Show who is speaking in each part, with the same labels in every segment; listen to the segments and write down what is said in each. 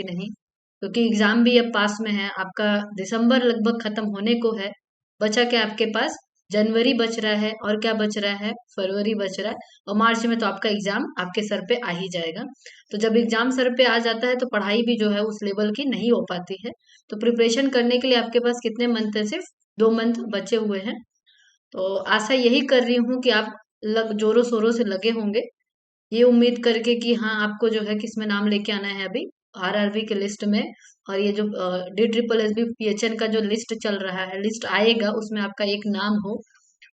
Speaker 1: कि नहीं, क्योंकि एग्जाम भी अब पास में है आपका। दिसंबर लगभग खत्म होने को है। बचा क्या आपके पास? जनवरी बच रहा है, और क्या बच रहा है? फरवरी बच रहा है। और मार्च में तो आपका एग्जाम आपके सर पे आ ही जाएगा। तो जब एग्जाम सर पे आ जाता है तो पढ़ाई भी जो है उस लेवल की नहीं हो पाती है। तो प्रिपरेशन करने के लिए आपके पास कितने मंथ है? सिर्फ 2 मंथ बचे हुए हैं। तो आशा यही कर रही हूँ कि आप जोरों शोरों से लगे होंगे, ये उम्मीद करके कि हाँ आपको जो है किसमें नाम लेके आना है अभी आरआरबी के लिस्ट में। और ये जो D triple S B PHN का जो लिस्ट चल रहा है, लिस्ट आएगा, उसमें आपका एक नाम हो,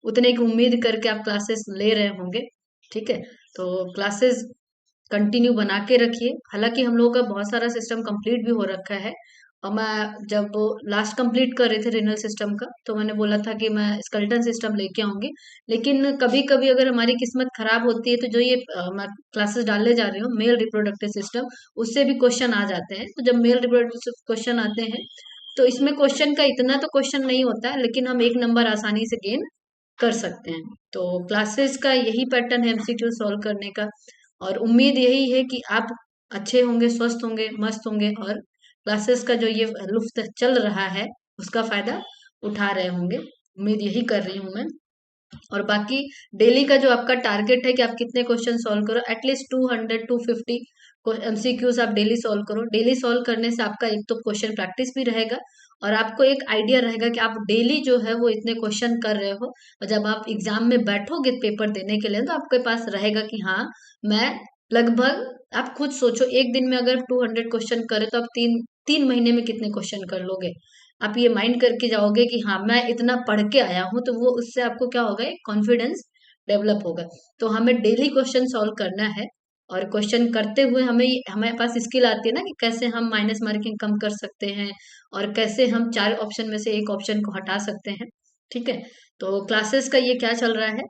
Speaker 1: उतने की उम्मीद करके आप क्लासेस ले रहे होंगे। ठीक है, तो क्लासेस कंटिन्यू बना के रखिए। हालांकि हम लोगों का बहुत सारा सिस्टम कंप्लीट भी हो रखा है। और मैं जब लास्ट कंप्लीट कर रहे थे रिनल सिस्टम का, तो मैंने बोला था कि मैं स्केलेटन सिस्टम लेके आऊंगी। लेकिन कभी कभी अगर हमारी किस्मत खराब होती है तो जो ये मैं क्लासेस डालने जा रही हूँ मेल रिप्रोडक्टिव सिस्टम, उससे भी क्वेश्चन आ जाते हैं। तो जब मेल रिप्रोडक्टिव क्वेश्चन आते हैं तो इसमें क्वेश्चन का इतना तो क्वेश्चन नहीं होता है, लेकिन हम एक नंबर आसानी से गेन कर सकते हैं। तो क्लासेस का यही पैटर्न है एमसीक्यू सॉल्व करने का। और उम्मीद यही है कि आप अच्छे होंगे, स्वस्थ होंगे, मस्त होंगे, और क्लासेस का जो ये लुफ्त चल रहा है उसका फायदा उठा रहे होंगे। उम्मीद यही कर रही हूँ मैं। और बाकी डेली का जो आपका टारगेट है कि आप कितने क्वेश्चन सॉल्व करो, एटलीस्ट 200 250 एमसीक्यूज आप डेली सॉल्व करो। डेली सॉल्व करने से आपका एक तो क्वेश्चन प्रैक्टिस भी रहेगा, और आपको एक आइडिया रहेगा कि आप डेली जो है वो इतने क्वेश्चन कर रहे हो। और जब आप एग्जाम में बैठोगे पेपर देने के लिए तो आपके पास रहेगा कि हाँ मैं लगभग, आप खुद सोचो एक दिन में अगर 200 क्वेश्चन करे तो आप तीन तीन महीने में कितने क्वेश्चन कर लोगे। आप ये माइंड करके जाओगे कि हाँ मैं इतना पढ़ के आया हूँ, तो वो उससे आपको क्या होगा, एक कॉन्फिडेंस डेवलप होगा। तो हमें डेली क्वेश्चन सॉल्व करना है। और क्वेश्चन करते हुए हमें पास स्किल आती है ना कि कैसे हम माइनस मार्किंग कम कर सकते हैं, और कैसे हम 4 ऑप्शन में से एक ऑप्शन को हटा सकते हैं। ठीक है, तो क्लासेस का ये क्या चल रहा है,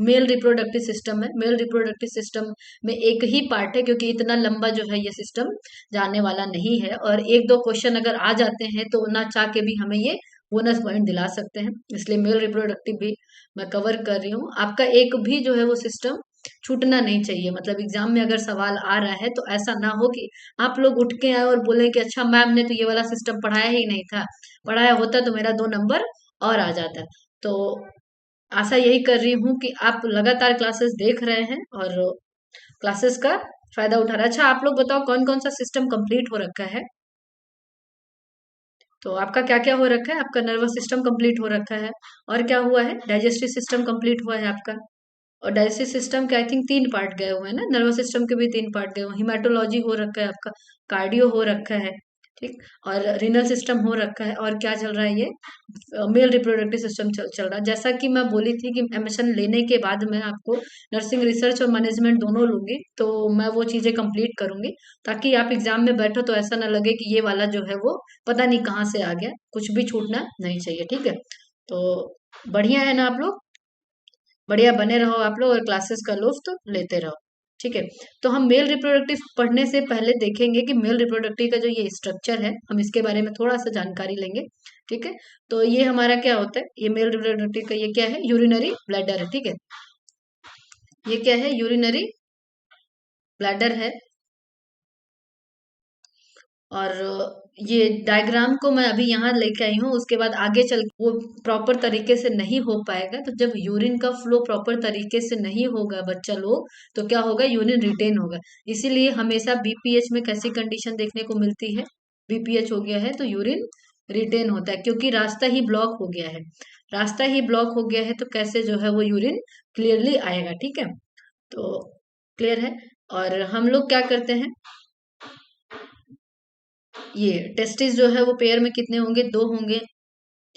Speaker 1: मेल रिप्रोडक्टिव सिस्टम है। मेल रिप्रोडक्टिव सिस्टम में एक ही पार्ट है, क्योंकि इतना लंबा जो है ये सिस्टम जाने वाला नहीं है। और एक दो क्वेश्चन अगर आ जाते हैं तो ना चाह के भी हमें ये बोनस पॉइंट दिला सकते हैं। इसलिए मेल रिप्रोडक्टिव भी मैं कवर कर रही हूँ। आपका एक भी जो है वो सिस्टम छूटना नहीं चाहिए। मतलब एग्जाम में अगर सवाल आ रहा है तो ऐसा ना हो कि आप लोग उठ के आए और बोले कि अच्छा मैम ने तो ये वाला सिस्टम पढ़ाया ही नहीं था, पढ़ाया होता तो मेरा 2 नंबर और आ जाता। तो आशा यही कर रही हूँ कि आप लगातार क्लासेस देख रहे हैं और क्लासेस का फायदा उठा रहे हैं। अच्छा आप लोग बताओ कौन कौन सा सिस्टम कंप्लीट हो रखा है? तो आपका क्या क्या हो रखा है? आपका नर्वस सिस्टम कंप्लीट हो रखा है, और क्या हुआ है? डाइजेस्टिव सिस्टम कंप्लीट हुआ है आपका। और डाइजेस्टिव सिस्टम के आई थिंक 3 पार्ट गए हुए हैं ना, नर्वस सिस्टम के भी 3 पार्ट गए हुए हैं। हिमाटोलॉजी हो रखा है आपका, कार्डियो हो रखा है, ठीक, और रीनल सिस्टम हो रखा है, और क्या चल रहा है, ये मेल रिप्रोडक्टिव सिस्टम चल रहा है। जैसा कि मैं बोली थी कि एडमिशन लेने के बाद मैं आपको नर्सिंग रिसर्च और मैनेजमेंट दोनों लूंगी, तो मैं वो चीजें कंप्लीट करूंगी, ताकि आप एग्जाम में बैठो तो ऐसा ना लगे कि ये वाला जो है वो पता नहीं कहाँ से आ गया। कुछ भी छूटना नहीं चाहिए, ठीक है। तो बढ़िया है ना आप लोग? बढ़िया बने रहो आप लोग और क्लासेस का लुफ्त लेते रहो। ठीक है, तो हम मेल रिप्रोडक्टिव पढ़ने से पहले देखेंगे कि मेल रिप्रोडक्टिव का जो ये स्ट्रक्चर है, हम इसके बारे में थोड़ा सा जानकारी लेंगे। ठीक है, तो ये हमारा क्या होता है, ये मेल रिप्रोडक्टिव का ये क्या है, यूरिनरी ब्लैडर है। ठीक है, ये क्या है, यूरिनरी ब्लैडर है। और ये डायग्राम को मैं अभी यहाँ लेके आई हूँ, उसके बाद आगे चल वो प्रॉपर तरीके से नहीं हो पाएगा। तो जब यूरिन का फ्लो प्रॉपर तरीके से नहीं होगा बच्चा लोग, तो क्या होगा, यूरिन रिटेन होगा। इसीलिए हमेशा बीपीएच में कैसी कंडीशन देखने को मिलती है, बीपीएच हो गया है तो यूरिन रिटेन होता है, क्योंकि रास्ता ही ब्लॉक हो गया है। रास्ता ही ब्लॉक हो गया है तो कैसे जो है वो यूरिन क्लियरली आएगा। ठीक है, तो क्लियर है। और हम लोग क्या करते हैं, ये टेस्टिस जो है वो पेयर में कितने होंगे, 2 होंगे।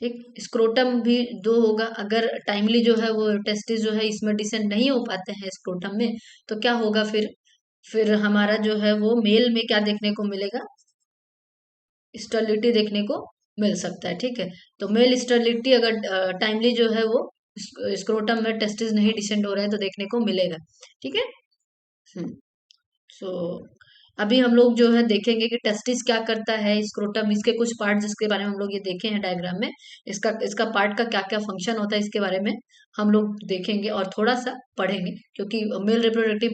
Speaker 1: ठीक, स्क्रोटम भी 2 होगा। अगर टाइमली जो है वो टेस्टिस जो है इसमें डिसेंड नहीं हो पाते हैं स्क्रोटम में, तो क्या होगा फिर हमारा जो है वो मेल में क्या देखने को मिलेगा, स्टर्लिटी देखने को मिल सकता है। ठीक है, तो मेल स्टर्लिटी अगर टाइमली जो है वो स्क्रोटम में टेस्टिस नहीं डिसेंड हो रहे हैं तो देखने को मिलेगा। ठीक है, सो अभी हम लोग जो है देखेंगे कि टेस्टिस क्या करता है, स्क्रोटम, इसके कुछ पार्ट जिसके बारे में हम लोग ये देखे हैं डायग्राम में, इसका इसका पार्ट का क्या क्या फंक्शन होता है इसके बारे में हम लोग देखेंगे और थोड़ा सा पढ़ेंगे, क्योंकि मेल रिप्रोडक्टिव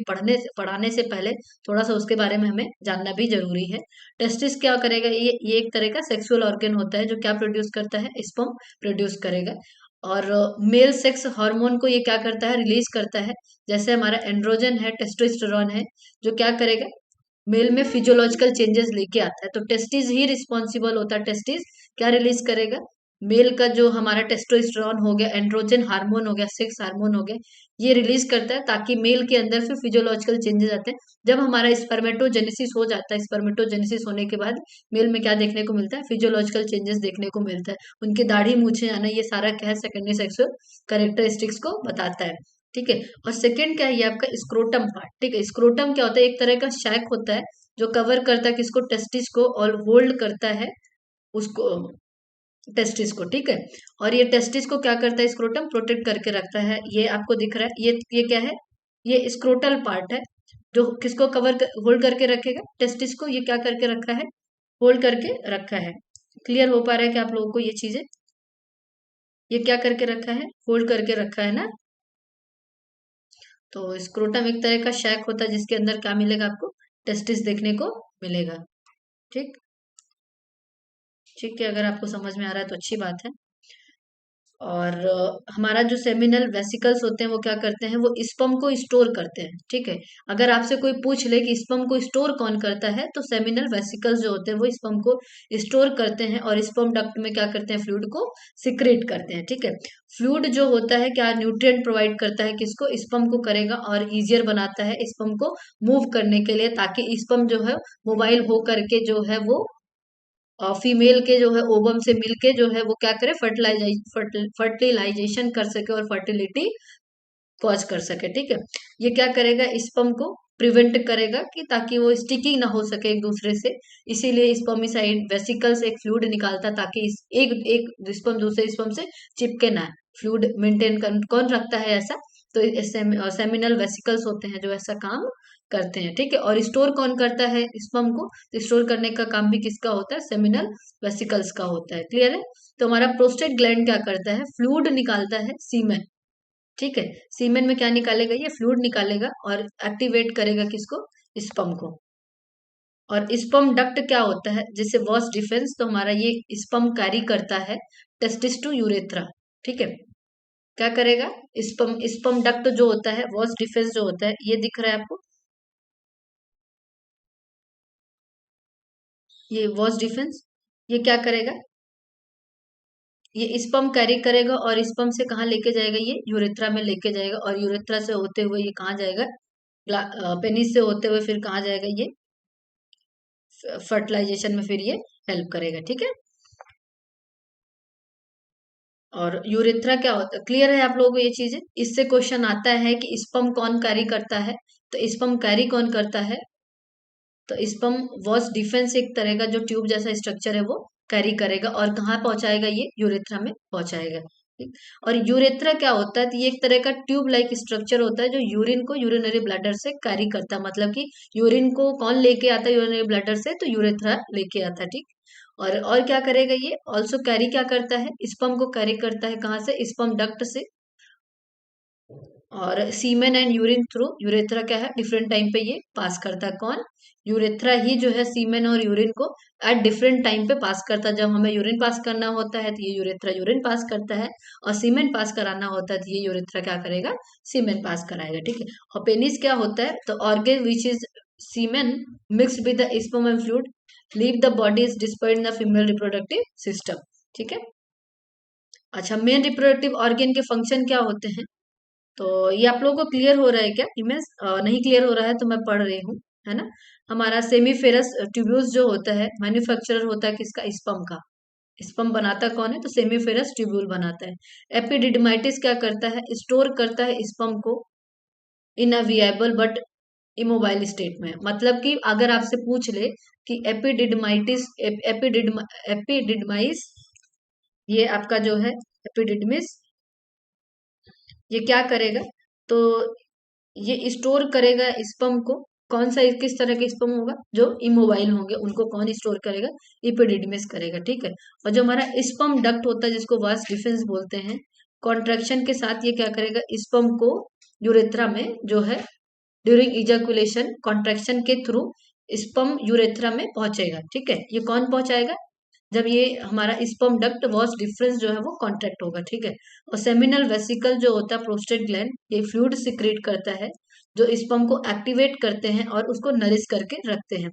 Speaker 1: पढ़ाने से पहले थोड़ा सा उसके बारे में हमें जानना भी जरूरी है। टेस्टिस क्या करेगा, ये एक तरह का सेक्सुअल ऑर्गन होता है जो क्या प्रोड्यूस करता है, स्पर्म प्रोड्यूस करेगा। और मेल सेक्स हार्मोन को ये क्या करता है, रिलीज करता है। जैसे हमारा एंड्रोजन है, टेस्टोस्टेरोन है, जो क्या करेगा, मेल में फिजियोलॉजिकल चेंजेस लेके आता है। तो टेस्टिस ही रिस्पॉन्सिबल होता है। टेस्टिस क्या रिलीज करेगा, मेल का जो हमारा टेस्टोस्टेरोन हो गया, एंड्रोजन हार्मोन हो गया, सेक्स हार्मोन हो गया, ये रिलीज करता है ताकि मेल के अंदर फिर फिजियोलॉजिकल चेंजेस आते हैं। जब हमारा स्पर्मेटोजेनेसिस हो जाता है, स्पर्मेटोजेनेसिस होने के बाद मेल में क्या देखने को मिलता है, फिजियोलॉजिकल चेंजेस देखने को मिलता है। उनकी दाढ़ी मूछें आना, ये सारा क्या है, सेकेंडरी सेक्सुअल कैरेक्टरिस्टिक्स को बताता है। ठीक है। और सेकंड क्या है, ये आपका स्क्रोटम पार्ट। ठीक है, स्क्रोटम क्या होता है, एक तरह का शैक होता है जो कवर करता है किसको, टेस्टिस को, और होल्ड करता है उसको, टेस्टिस को। ठीक है। और ये टेस्टिस को क्या करता है, स्क्रोटम प्रोटेक्ट करके रखता है। ये आपको दिख रहा है, ये क्या है, ये स्क्रोटल पार्ट है जो किसको होल्ड करके रखेगा, टेस्टिस को। ये क्या करके रखा है, होल्ड करके रखा है। क्लियर हो पा रहा है कि आप लोगों को ये चीजें, ये क्या करके रखा है, होल्ड करके रखा है ना। तो स्क्रोटम एक तरह का शैक होता है जिसके अंदर क्या मिलेगा आपको, टेस्टिस देखने को मिलेगा। ठीक, ठीक है, अगर आपको समझ में आ रहा है तो अच्छी बात है। और हमारा जो सेमिनल वेसिकल्स होते हैं वो क्या करते हैं, वो स्पर्म को स्टोर करते हैं। ठीक है। अगर आपसे कोई पूछ ले कि स्पर्म को स्टोर कौन करता है, तो सेमिनल वेसिकल्स जो होते हैं वो स्पर्म को स्टोर करते हैं, और स्पर्म डक्ट में क्या करते हैं, फ्लूइड को सिक्रेट करते हैं। ठीक है। फ्लूइड जो होता है क्या, न्यूट्रिएंट प्रोवाइड करता है किसको, स्पर्म को करेगा, और इजियर बनाता है स्पर्म को मूव करने के लिए, ताकि स्पर्म जो है मोबाइल हो करके जो है वो फीमेल के जो है ओवम से मिलके जो है वो क्या करे, फर्टिलाइजेशन कर सके और फर्टिलिटी कॉज कर सके। ठीक है। ये क्या करेगा, स्पर्म को प्रिवेंट करेगा कि ताकि वो स्टिकिंग ना हो सके एक दूसरे से। इसीलिए स्पर्मिसाइड वेसिकल्स एक फ्लूइड निकालता ताकि एक एक स्पर्म दूसरे स्पर्म से चिपके ना। फ्लूइड मेंटेन कौन रखता है ऐसा, तो सेमिनल वेसिकल्स होते हैं जो ऐसा काम करते हैं। ठीक है। और स्टोर कौन करता है स्पर्म को, तो स्टोर करने का काम भी किसका होता है, सेमिनल वेसिकल्स का होता है। क्लियर है। तो हमारा प्रोस्टेट ग्लैंड क्या करता है, फ्लूइड निकालता है, सीमेन। ठीक है। सीमेन में क्या निकालेगा, ये फ्लूइड निकालेगा और एक्टिवेट करेगा किसको, स्पर्म को। और स्पर्म डक्ट क्या होता है, जैसे वॉस डिफेंस, तो हमारा ये स्पर्म कैरी करता है टेस्टिस टू यूरेथ्रा। ठीक है। क्या करेगा, स्पर्म स्पर्म डक्ट जो होता है, वॉस डिफेंस जो होता है, ये दिख रहा है आपको, ये वॉस डिफेंस, ये क्या करेगा, ये स्पर्म कैरी करेगा और स्पर्म से कहाँ लेके जाएगा, ये यूरेथ्रा में लेके जाएगा, और यूरेथ्रा से होते हुए ये कहाँ जाएगा, पेनिस से होते हुए फिर कहाँ जाएगा, ये फर्टिलाइजेशन में फिर ये हेल्प करेगा। ठीक है। और यूरेथ्रा क्या होता है, क्लियर है आप लोगों को ये चीजें। इससे क्वेश्चन आता है कि स्पर्म कौन कैरी करता है, तो स्पर्म कैरी कौन करता है, तो स्पर्म वॉस डिफेंस एक तरह का जो ट्यूब जैसा स्ट्रक्चर है वो कैरी करेगा, और कहाँ पहुंचाएगा, ये यूरेथ्रा में पहुंचाएगा। ठीक? और यूरेथ्रा क्या होता है, तो ये एक तरह का ट्यूब लाइक स्ट्रक्चर होता है जो यूरिन को यूरिनरी ब्लैडर से कैरी करता है। मतलब कि यूरिन को कौन लेके आता है यूरिनरी ब्लैडर से, तो यूरेथ्रा लेके आता है। ठीक। और क्या करेगा, ये ऑल्सो कैरी क्या करता है, स्पर्म को कैरी करता है, कहाँ से, स्पर्म डक्ट से। और Seaman and urine through urethra क्या है, डिफरेंट टाइम पे ये पास करता है। कौन, यूरेथ्रा ही जो है सीमेन और यूरिन को एट डिफरेंट टाइम पे पास करता है। जब हमें यूरिन पास करना होता है तो ये यूरेथ्रा यूरिन पास करता है, और सीमेन पास कराना होता है तो ये यूरेथ्रा क्या करेगा, सीमेन पास कराएगा। ठीक है। और पेनिस क्या होता है, तो organ which is semen mixed with the sperm and fluid leave the body is dispersed in the female reproductive system. ठीक है। अच्छा, मेन रिप्रोडक्टिव ऑर्गेन के फंक्शन क्या होते हैं, तो ये आप लोगों को क्लियर हो रहा है क्या, इमेज नहीं क्लियर हो रहा है तो मैं पढ़ रही हूँ, है ना। हमारा सेमीफेरस ट्यूब्यूल्स जो होता है, मैन्युफैक्चरर होता है किसका, स्पर्म का। स्पर्म बनाता कौन है, तो सेमीफेरस ट्यूब्यूल बनाता है। एपिडिडमाइटिस क्या करता है, स्टोर करता है स्पर्म को इन अ विएबल बट इमोबाइल स्टेट में। मतलब कि अगर आपसे पूछ ले कि एपिडिडमाइस, ये आपका जो है एपिडिडमिस, ये क्या करेगा, तो ये स्टोर करेगा स्पर्म को कौन सा किस तरह के स्पर्म होगा? जो इमोबाइल होंगे उनको कौन स्टोर करेगा? इपिडिडमिस करेगा, ठीक है। और जो हमारा स्पर्म डक्ट होता है जिसको वास डिफरेंस बोलते हैं, कॉन्ट्रैक्शन के साथ ये क्या करेगा? स्पर्म को यूरेथ्रा में जो है ड्यूरिंग इजैकुलेशन कॉन्ट्रैक्शन के थ्रू स्पर्म यूरेथ्रा में पहुंचेगा, ठीक है। ये कौन पहुंचाएगा? जब ये हमारा स्पर्म डक्ट वॉस डिफरेंस जो है वो कॉन्ट्रैक्ट होगा, ठीक है। और सेमिनल वेसिकल जो होता है प्रोस्टेट ग्लैंड, ये फ्लूइड सिक्रेट करता है जो स्पर्म को एक्टिवेट करते हैं और उसको नरिश करके रखते हैं।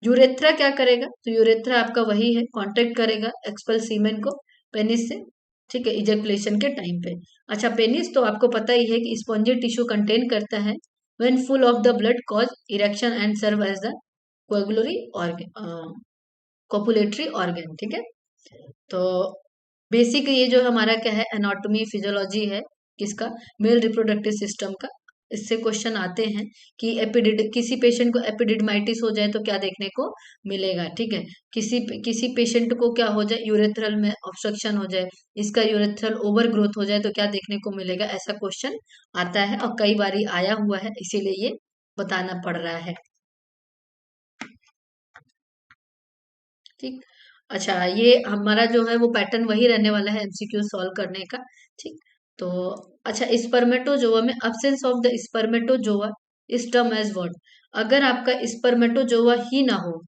Speaker 1: यूरेथ्रा क्या करेगा? तो यूरेथ्रा आपका वही है, कॉन्ट्रैक्ट करेगा एक्सपल सीमेन को पेनिस से, ठीक है, इजेकुलेशन के टाइम पे। अच्छा, पेनिस तो आपको पता ही है कि स्पॉन्जी टिश्यू कंटेन करता है, when full of the blood cause erection and serve as the coagulatory organ, copulatory organ, ठीक है। तो बेसिक ये जो हमारा क्या है, एनाटॉमी फिजियोलॉजी है किसका? मेल रिप्रोडक्टिव सिस्टम का। इससे क्वेश्चन आते हैं कि किसी पेशेंट को एपिडिडमाइटिस हो जाए तो क्या देखने को मिलेगा, ठीक है। किसी पेशेंट को क्या हो जाए, यूरेथ्रल में ऑब्स्ट्रक्शन हो जाए, इसका यूरेथ्रल ओवर ग्रोथ हो जाए तो क्या देखने को मिलेगा? ऐसा क्वेश्चन आता है और कई बारी आया हुआ है, इसीलिए ये बताना पड़ रहा है, ठीक। अच्छा, ये हमारा जो है वो पैटर्न वही रहने वाला है एमसीक्यू सॉल्व करने का, ठीक। तो अच्छा, स्पर्मेटोजोआ में अब्सेंस ऑफ द स्पर्मेटोजोआ इस टर्म एज व्हाट? अगर आपका स्पर्मेटोजोआ ही ना हो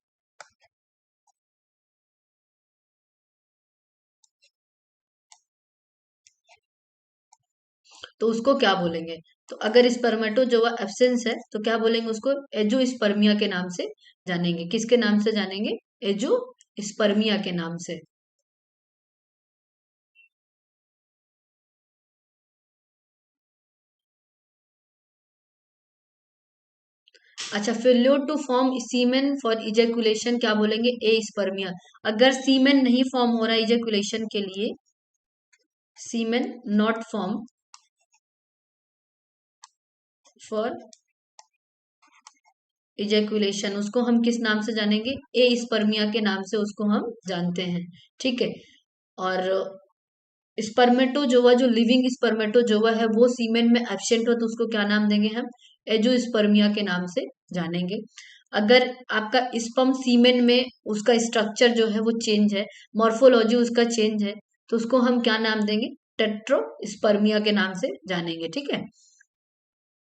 Speaker 1: तो उसको क्या बोलेंगे? तो अगर स्पर्मेटोजोआ एब्सेंस है तो क्या बोलेंगे उसको? एजोस्पर्मिया के नाम से जानेंगे। किसके नाम से जानेंगे? एजोस्पर्मिया के नाम से। अच्छा, failure to form semen for ejaculation क्या बोलेंगे? ए स्पर्मिया। अगर सीमेन नहीं फॉर्म हो रहा इजेकुलेशन के लिए, सीमेन नॉट फॉर्म फॉर इजेकुलेशन, उसको हम किस नाम से जानेंगे? ए स्पर्मिया के नाम से उसको हम जानते हैं, ठीक है। और स्पर्मेटोजोआ जो लिविंग स्पर्मेटोजोआ है वो सीमेन में एब्सेंट हो तो उसको क्या नाम देंगे हम? एजोस्पर्मिया के नाम से जानेंगे। अगर आपका स्पर्म सीमेन में उसका स्ट्रक्चर जो है वो चेंज है, मॉर्फोलॉजी उसका चेंज है, तो उसको हम क्या नाम देंगे? टेट्रोस्पर्मिया के नाम से जानेंगे, ठीक है।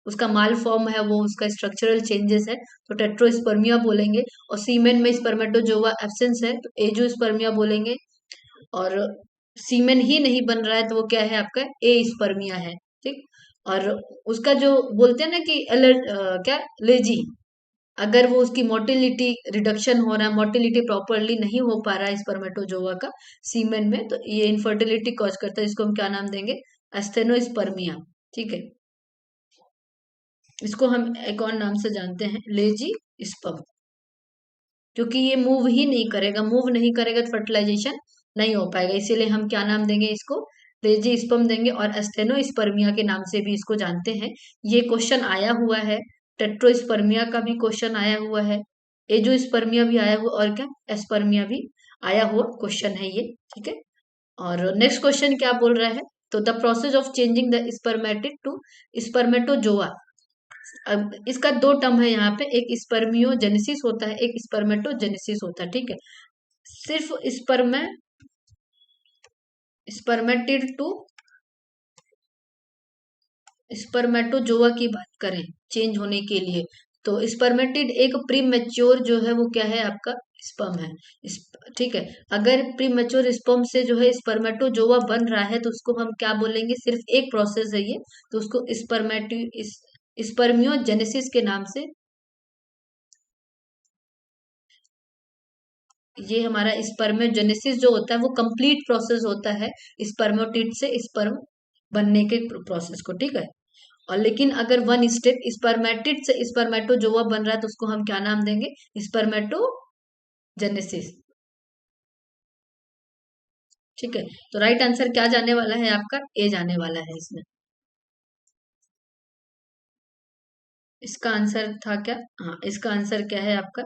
Speaker 1: उसका माल फॉर्म है वो, उसका स्ट्रक्चरल चेंजेस है तो टेट्रोस्पर्मिया बोलेंगे। और सीमेन में स्पर्मेटोजोआ एब्सेंस है तो एजोस्पर्मिया बोलेंगे। और सीमेन ही नहीं बन रहा है तो वो क्या है आपका? ए स्पर्मिया है, ठीक। और उसका जो बोलते हैं ना कि क्या लेजी, अगर वो उसकी मोटिलिटी रिडक्शन हो रहा है, मोटिलिटी प्रॉपरली नहीं हो पा रहा है स्पर्मेटोजोआ का सीमेन में, तो ये इनफर्टिलिटी कॉज करता है। इसको हम क्या नाम देंगे? एस्थेनोस्पर्मिया, ठीक है। इसको हम एक और नाम से जानते हैं, लेजी स्पर्म, क्योंकि ये मूव ही नहीं करेगा, मूव नहीं करेगा तो फर्टिलाइजेशन नहीं हो पाएगा, इसीलिए हम क्या नाम देंगे इसको? लेजी स्पर्म देंगे। और एस्थेनोस्पर्मिया के नाम से भी इसको जानते हैं। ये क्वेश्चन आया हुआ है, टेट्रोस्पर्मिया का भी क्वेश्चन आया हुआ है, एजोस्पर्मिया भी आया हुआ, और क्या एस्पर्मिया भी आया हुआ क्वेश्चन है ये, ठीक है। और नेक्स्ट क्वेश्चन क्या बोल रहा है? तो the process of changing the spermatid to spermatozoa. अब इसका दो टर्म है यहाँ पे, एक स्पर्मियोजेनेसिस होता है, एक स्पर्मेटोजेनेसिस होता है, ठीक है। सिर्फ स्पर्मेटिड टू स्पर्मेटोजोआ की बात करें चेंज होने के लिए, तो स्पर्मेटिड एक प्री मैच्योर जो है वो क्या है आपका? स्पर्म है। ठीक है। अगर प्री मैच्योर स्पर्म से जो है स्पर्मेटोजोआ बन रहा है तो उसको हम क्या बोलेंगे? सिर्फ एक प्रोसेस है ये, तो उसको स्पर्मियोजेनेसिस के नाम से। ये हमारा स्पर्मोजेनेसिस जो होता है वो कंप्लीट प्रोसेस होता है स्पर्मेटिड से स्पर्म बनने के प्रोसेस को, ठीक है। और लेकिन अगर वन स्टेप स्पर्मेटिड से स्पर्मेटोजोआ बन रहा है तो उसको हम क्या नाम देंगे? स्पर्मेटोजेनेसिस, ठीक है। तो राइट आंसर क्या जाने वाला है आपका? ए जाने वाला है इसमें। इसका आंसर था क्या? हाँ, इसका आंसर क्या है आपका?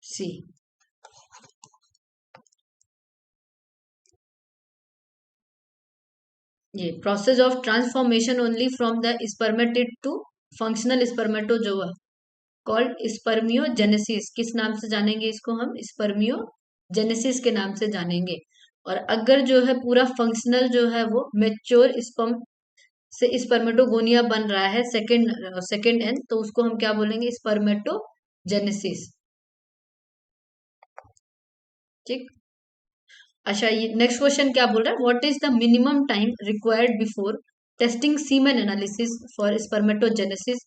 Speaker 1: सी। ये process of transformation only from the spermatid to functional spermatozoa called spermiogenesis. किस नाम से जानेंगे इसको हम? स्पर्मियोजेनेसिस के नाम से जानेंगे। और अगर जो है पूरा फंक्शनल जो है वो मेच्योर स्पर्म से स्पर्मेटोगोनिया बन रहा है, सेकेंड एन, तो उसको हम क्या बोलेंगे? स्पर्मेटोजेनेसिस। ठीक। अच्छा, ये नेक्स्ट क्वेश्चन क्या बोल रहा है? What is the minimum time required before testing semen analysis for spermatogenesis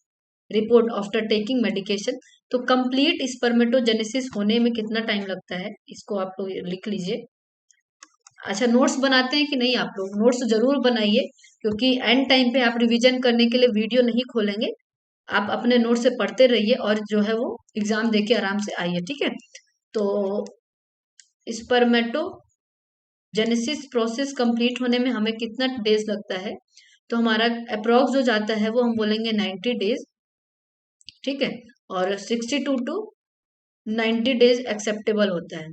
Speaker 1: report after taking medication. तो कंप्लीट स्पर्मेटोजेनेसिस होने में कितना टाइम लगता है, इसको आप लोग लिख लीजिए। अच्छा, नोट्स बनाते हैं कि नहीं आप लोग? नोट्स जरूर बनाइए, क्योंकि एंड टाइम पे आप रिवीजन करने के लिए वीडियो नहीं खोलेंगे। आप अपने नोट से पढ़ते रहिए और जो है वो एग्जाम देके आराम से आइए, ठीक है? तो स्पर्मेटोजेनेसिस प्रोसेस कंप्लीट होने में हमें कितना डेज लगता है? तो हमारा अप्रोक्स जो जाता है वो हम बोलेंगे 90 डेज, ठीक है? और 62 to 90 डेज एक्सेप्टेबल होता है।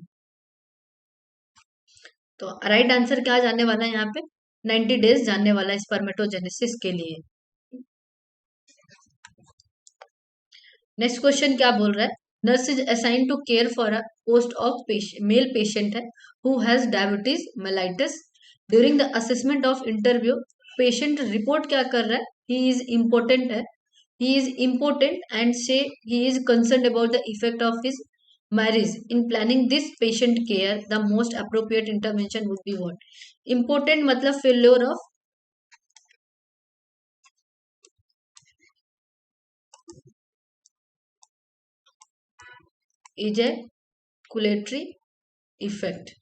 Speaker 1: तो राइट आंसर क्या जाने वाला है यहाँ पे? 90 डेज जानने वाला है स्पर्मेटोजेनेसिस के लिए। नेक्स्ट क्वेश्चन क्या बोल रहा है? Nurse is assign to care for a post of male patient है who has diabetes mellitus. During the assessment of interview patient report क्या कर रहा है? ही इज इम्पोर्टेंट है, he is important and say he is concerned about the effect of his marriage in planning this patient care. The most appropriate intervention would be what? Important मतलब failure of ejaculatory effect।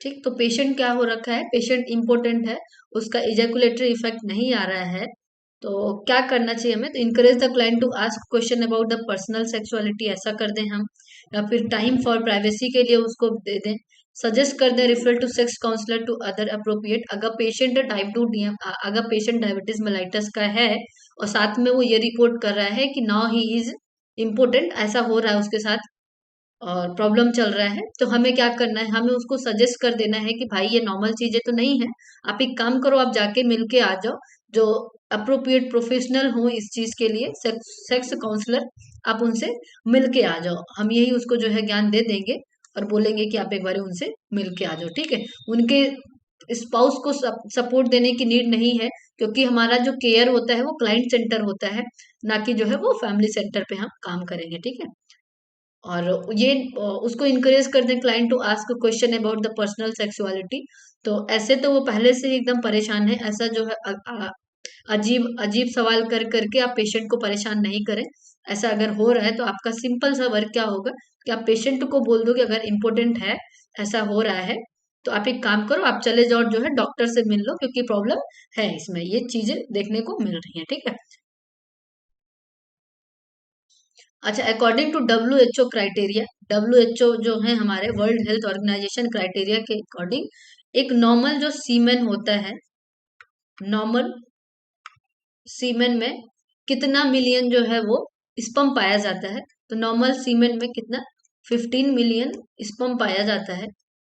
Speaker 1: ठीक, तो patient क्या हो रखा है? Patient important है, उसका ejaculatory effect नहीं आ रहा है। तो क्या करना चाहिए हमें? तो encourage the client to ask question about the personal sexuality, ऐसा कर दें हम। या फिर टाइम फॉर प्राइवेसी के लिए उसको दे दें। सजेस्ट कर दें refer to sex counsellor to other appropriate. अगर पेशेंट डायबिटीज मेलाइटस का है और साथ में वो ये रिपोर्ट कर रहा है कि नाउ ही इज इम्पोर्टेंट, ऐसा हो रहा है उसके साथ और प्रॉब्लम चल रहा है, तो हमें क्या करना है? हमें उसको सजेस्ट कर देना है कि भाई ये नॉर्मल चीजें तो नहीं है, आप एक काम करो, आप जाके मिलके आ जाओ, जो अप्रोप्रिएट प्रोफेशनल हो इस चीज के लिए, सेक्स काउंसलर, आप उनसे मिलके आ जाओ। हम यही उसको जो है ज्ञान दे देंगे और बोलेंगे कि आप एक बार उनसे मिलके आ जाओ, ठीक है? उनके स्पाउस को सपोर्ट देने की नीड नहीं है, क्योंकि हमारा जो केयर होता है वो क्लाइंट सेंटर होता है, ना कि जो है वो फैमिली सेंटर पे हम काम करेंगे, ठीक है? और ये उसको इनकरेज कर दें client to ask question about the personal sexuality. तो ऐसे तो वो पहले से ही एकदम परेशान है, ऐसा जो है अजीब अजीब सवाल कर करके आप पेशेंट को परेशान नहीं करें। ऐसा अगर हो रहा है तो आपका सिंपल सा वर्क क्या होगा कि आप पेशेंट को बोल दो कि अगर इम्पोर्टेंट है, ऐसा हो रहा है, तो आप एक काम करो, आप चले जाओ जो है डॉक्टर से मिल लो, क्योंकि प्रॉब्लम है इसमें, ये चीजें देखने को मिल रही है, ठीक है? अच्छा, according to WHO criteria, WHO जो है हमारे वर्ल्ड हेल्थ ऑर्गेनाइजेशन क्राइटेरिया के अकॉर्डिंग, एक नॉर्मल जो सीमेन होता है, नॉर्मल सीमेन में कितना मिलियन जो है वो स्पर्म पाया जाता है? तो नॉर्मल सीमेन में कितना? 15 मिलियन स्पर्म पाया जाता है।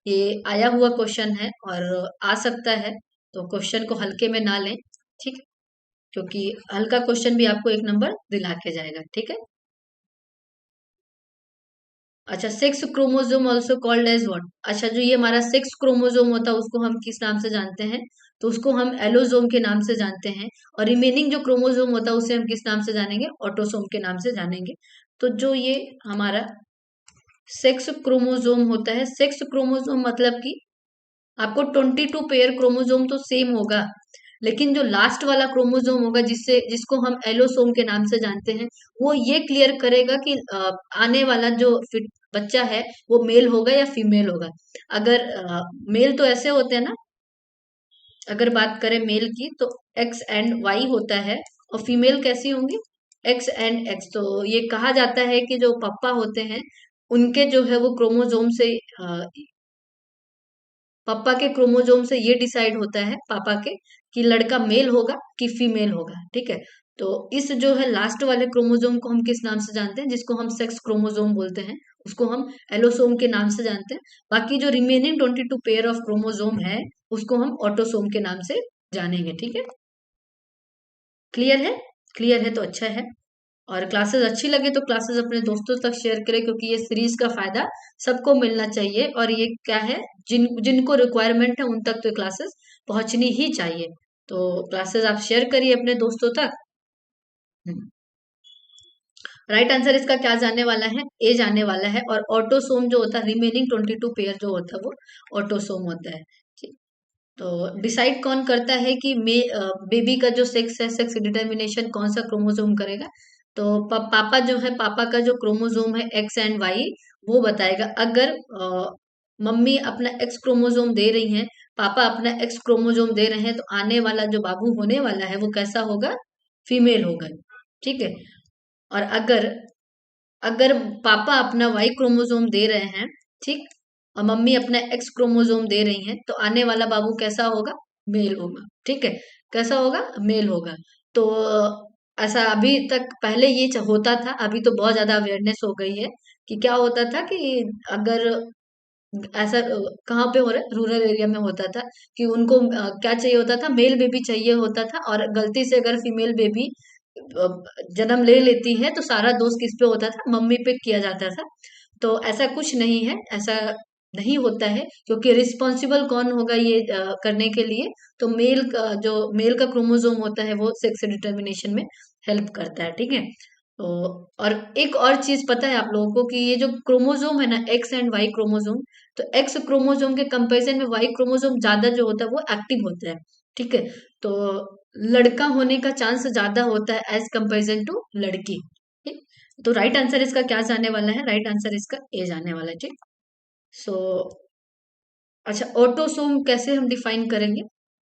Speaker 1: ये आया हुआ क्वेश्चन है और आ सकता है, तो क्वेश्चन को हल्के में ना लें, ठीक? क्योंकि हल्का क्वेश्चन भी आपको एक नंबर दिला के जाएगा, ठीक है? अच्छा, sex chromosome also called as what? अच्छा, जो ये हमारा सेक्स क्रोमोसोम होता है उसको हम किस नाम से जानते हैं? तो उसको हम एलोसोम के नाम से जानते हैं। और रिमेनिंग जो क्रोमोसोम होता है उसे हम किस नाम से जानेंगे? ऑटोसोम के नाम से जानेंगे। तो जो ये हमारा सेक्स क्रोमोसोम होता है, सेक्स क्रोमोसोम मतलब कि आपको 22 पेयर क्रोमोसोम तो सेम होगा, लेकिन जो लास्ट वाला क्रोमोसोम होगा जिसको हम एलोसोम के नाम से जानते हैं, वो ये क्लियर करेगा कि आने वाला जो फिट बच्चा है वो मेल होगा या फीमेल होगा। अगर मेल तो ऐसे होते हैं ना, अगर बात करें मेल की तो X and Y होता है, और फीमेल कैसी होंगी? X and X। तो ये कहा जाता है कि जो पापा होते हैं उनके जो है वो क्रोमोसोम से पापा के क्रोमोसोम से ये डिसाइड होता है, पापा के, कि लड़का मेल होगा कि फीमेल होगा, ठीक है? तो इस जो है लास्ट वाले क्रोमोसोम को हम किस नाम से जानते हैं? जिसको हम सेक्स क्रोमोसोम बोलते हैं, उसको हम एलोसोम के नाम से जानते हैं। बाकी जो रिमेनिंग 22 पेयर ऑफ क्रोमोसोम है उसको हम ऑटोसोम के नाम से जानेंगे, ठीक है? क्लियर है? क्लियर है तो अच्छा है। और क्लासेस अच्छी लगे तो क्लासेस अपने दोस्तों तक शेयर करें, क्योंकि ये सीरीज का फायदा सबको मिलना चाहिए। और ये क्या है, जिनको रिक्वायरमेंट है उन तक तो क्लासेस पहुंचनी ही चाहिए। तो क्लासेस आप शेयर करिए अपने दोस्तों तक। राइट आंसर इसका क्या जाने वाला है? ए जाने वाला है। और ऑटोसोम जो होता है, रिमेनिंग 22 पेयर जो होता है वो ऑटोसोम होता है। ठीक। तो डिसाइड कौन करता है कि बेबी का जो सेक्स है, सेक्स डिटर्मिनेशन कौन सा क्रोमोसोम करेगा? तो पापा जो है, पापा का जो क्रोमोसोम है एक्स एंड वाई, वो बताएगा। अगर मम्मी अपना एक्स क्रोमोसोम दे रही हैं, पापा अपना एक्स क्रोमोसोम दे रहे हैं, तो आने वाला जो बाबू होने वाला है वो कैसा होगा? फीमेल होगा। ठीक है। और अगर अगर पापा अपना वाई क्रोमोसोम दे रहे हैं, ठीक, और मम्मी अपना एक्स क्रोमोसोम दे रही हैं, तो आने वाला बाबू कैसा होगा? मेल होगा। ठीक है। कैसा होगा? मेल होगा। तो ऐसा अभी तक पहले ये होता था, अभी तो बहुत ज्यादा अवेयरनेस हो गई है कि क्या होता था कि अगर ऐसा कहाँ पे हो रहा है, रूरल एरिया में होता था कि उनको क्या चाहिए होता था? मेल बेबी चाहिए होता था। और गलती से अगर फीमेल बेबी जन्म ले लेती है तो सारा दोष किस पे होता था? मम्मी पे किया जाता था। तो ऐसा कुछ नहीं है, ऐसा नहीं होता है, क्योंकि रिस्पॉन्सिबल कौन होगा ये करने के लिए? तो मेल का क्रोमोसोम होता है वो सेक्स डिटर्मिनेशन में हेल्प करता है। ठीक है। तो और एक और चीज पता है आप लोगों को कि ये जो क्रोमोसोम है ना, एक्स एंड वाई क्रोमोसोम, तो एक्स क्रोमोसोम के कंपैरिजन में वाई क्रोमोसोम ज्यादा जो होता है वो एक्टिव होता है। ठीक है। तो लड़का होने का चांस ज्यादा होता है एज कंपैरिजन टू लड़की। ठीक। तो राइट आंसर इसका क्या जाने वाला है? राइट आंसर इसका ए जाने वाला है। ठीक। सो अच्छा, ऑटोसोम कैसे हम डिफाइन करेंगे?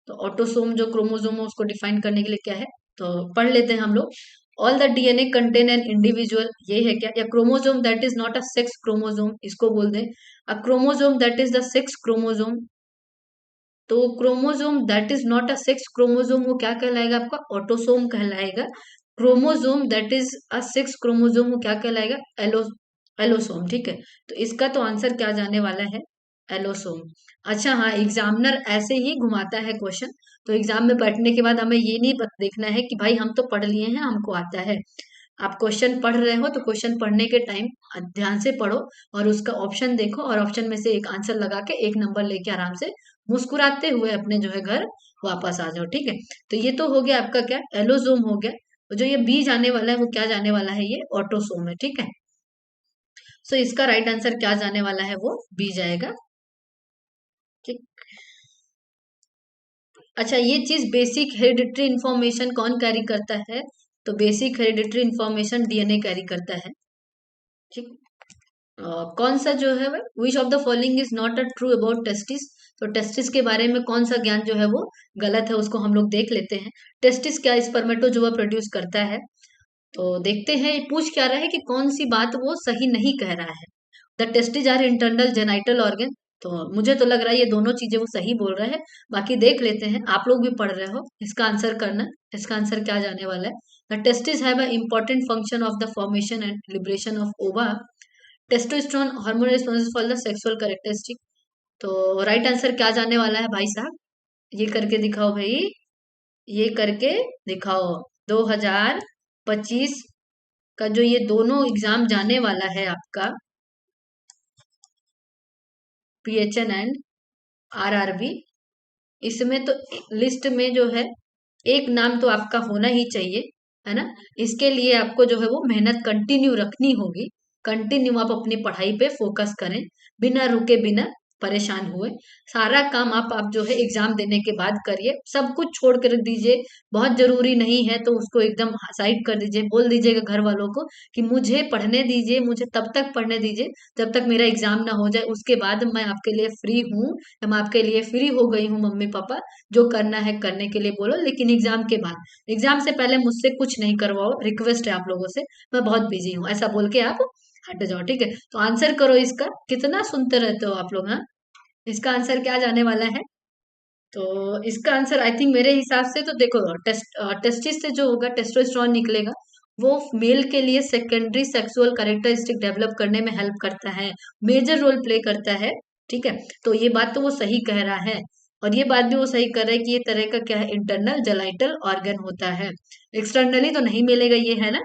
Speaker 1: तो ऑटोसोम जो क्रोमोसोम है उसको डिफाइन करने के लिए क्या है, तो पढ़ लेते हैं हम लोग। All the DNA contain an individual, ये है क्या? या chromosome that is not a sex chromosome, इसको बोल दें। A chromosome that is the sex chromosome, तो chromosome that is not a sex chromosome वो क्या कहलाएगा? आपका ऑटोसोम कहलाएगा। Chromosome that is a sex chromosome वो क्या कहलाएगा? Allo allosome. ठीक है। तो इसका तो आंसर क्या जाने वाला है? एलोसोम। अच्छा हाँ, एग्जामिनर ऐसे ही घुमाता है क्वेश्चन। तो एग्जाम में बैठने के बाद हमें ये नहीं देखना है कि भाई हम तो पढ़ लिए हैं, हमको आता है। आप क्वेश्चन पढ़ रहे हो तो क्वेश्चन पढ़ने के टाइम ध्यान से पढ़ो, और उसका ऑप्शन देखो, और ऑप्शन में से एक आंसर लगा के एक नंबर लेके आराम से मुस्कुराते हुए अपने जो है घर वापस आ जाओ। ठीक है। तो ये तो हो गया आपका क्या? एलोसोम हो गया। और जो ये बी जाने वाला है वो क्या जाने वाला है? ये ऑटोसोम है। ठीक है। सो इसका राइट आंसर क्या जाने वाला है? वो बी जाएगा। ठीक। अच्छा, ये चीज बेसिक हेरिडिटरी इंफॉर्मेशन कौन कैरी करता है? तो basic hereditary information DNA carry करता है। ठीक। कौन सा जो है, विच of the following is not a true about testis? तो टेस्टिस के बारे में कौन सा ज्ञान जो है वो गलत है, उसको हम लोग देख लेते हैं। टेस्टिस क्या स्पर्मेटोजोआ प्रोड्यूस करता है? तो देखते हैं ये पूछ क्या रहा है कि कौन सी बात वो सही नहीं कह रहा है। The testes are internal genital organ, तो मुझे तो लग रहा है ये दोनों चीजें वो सही बोल रहा है। बाकी देख लेते हैं, आप लोग भी पढ़ रहे हो, इसका आंसर करना। इसका आंसर क्या जाने वाला है? The testis have a important function of the formation and liberation of ओवा। Testosterone hormone responsible for the sexual characteristic. तो राइट आंसर क्या जाने वाला है भाई साहब? ये करके दिखाओ भाई, ये करके दिखाओ। 2025 का जो ये दोनों एग्जाम जाने वाला है आपका, पीएचएन एंड आरआरबी, इसमें तो लिस्ट में जो है एक नाम तो आपका होना ही चाहिए, है ना? इसके लिए आपको जो है वो मेहनत कंटिन्यू रखनी होगी। कंटिन्यू आप अपनी पढ़ाई पे फोकस करें, बिना रुके, बिना परेशान हुए। सारा काम आप जो है एग्जाम देने के बाद करिए, सब कुछ छोड़ कर दीजिए। बहुत जरूरी नहीं है तो उसको एकदम साइड कर दीजिए। बोल दीजिएगा घर वालों को कि मुझे पढ़ने दीजिए, मुझे तब तक पढ़ने दीजिए जब तक मेरा एग्जाम ना हो जाए, उसके बाद मैं आपके लिए फ्री हूँ, हम आपके लिए फ्री हो गई हूँ मम्मी पापा, जो करना है करने के लिए बोलो, लेकिन एग्जाम के बाद, एग्जाम से पहले मुझसे कुछ नहीं करवाओ, रिक्वेस्ट है आप लोगों से, मैं बहुत बिजी हूँ, ऐसा बोल के आप हट जाओ। ठीक है। तो आंसर करो इसका, कितना सुनते रहते हो आप लोग, हाँ? इसका आंसर क्या जाने वाला है? तो इसका आंसर आई थिंक मेरे हिसाब से तो देखो, टेस्टिस से जो होगा टेस्टोस्टेरोन निकलेगा, वो मेल के लिए सेकेंडरी सेक्सुअल कैरेक्टरिस्टिक डेवलप करने में हेल्प करता है, मेजर रोल प्ले करता है। ठीक है। तो ये बात तो वो सही कह रहा है। और ये बात भी वो सही कर रहा है कि ये तरह का क्या है, इंटरनल जेलाइटल ऑर्गन होता है, एक्सटर्नली तो नहीं मिलेगा ये, है ना।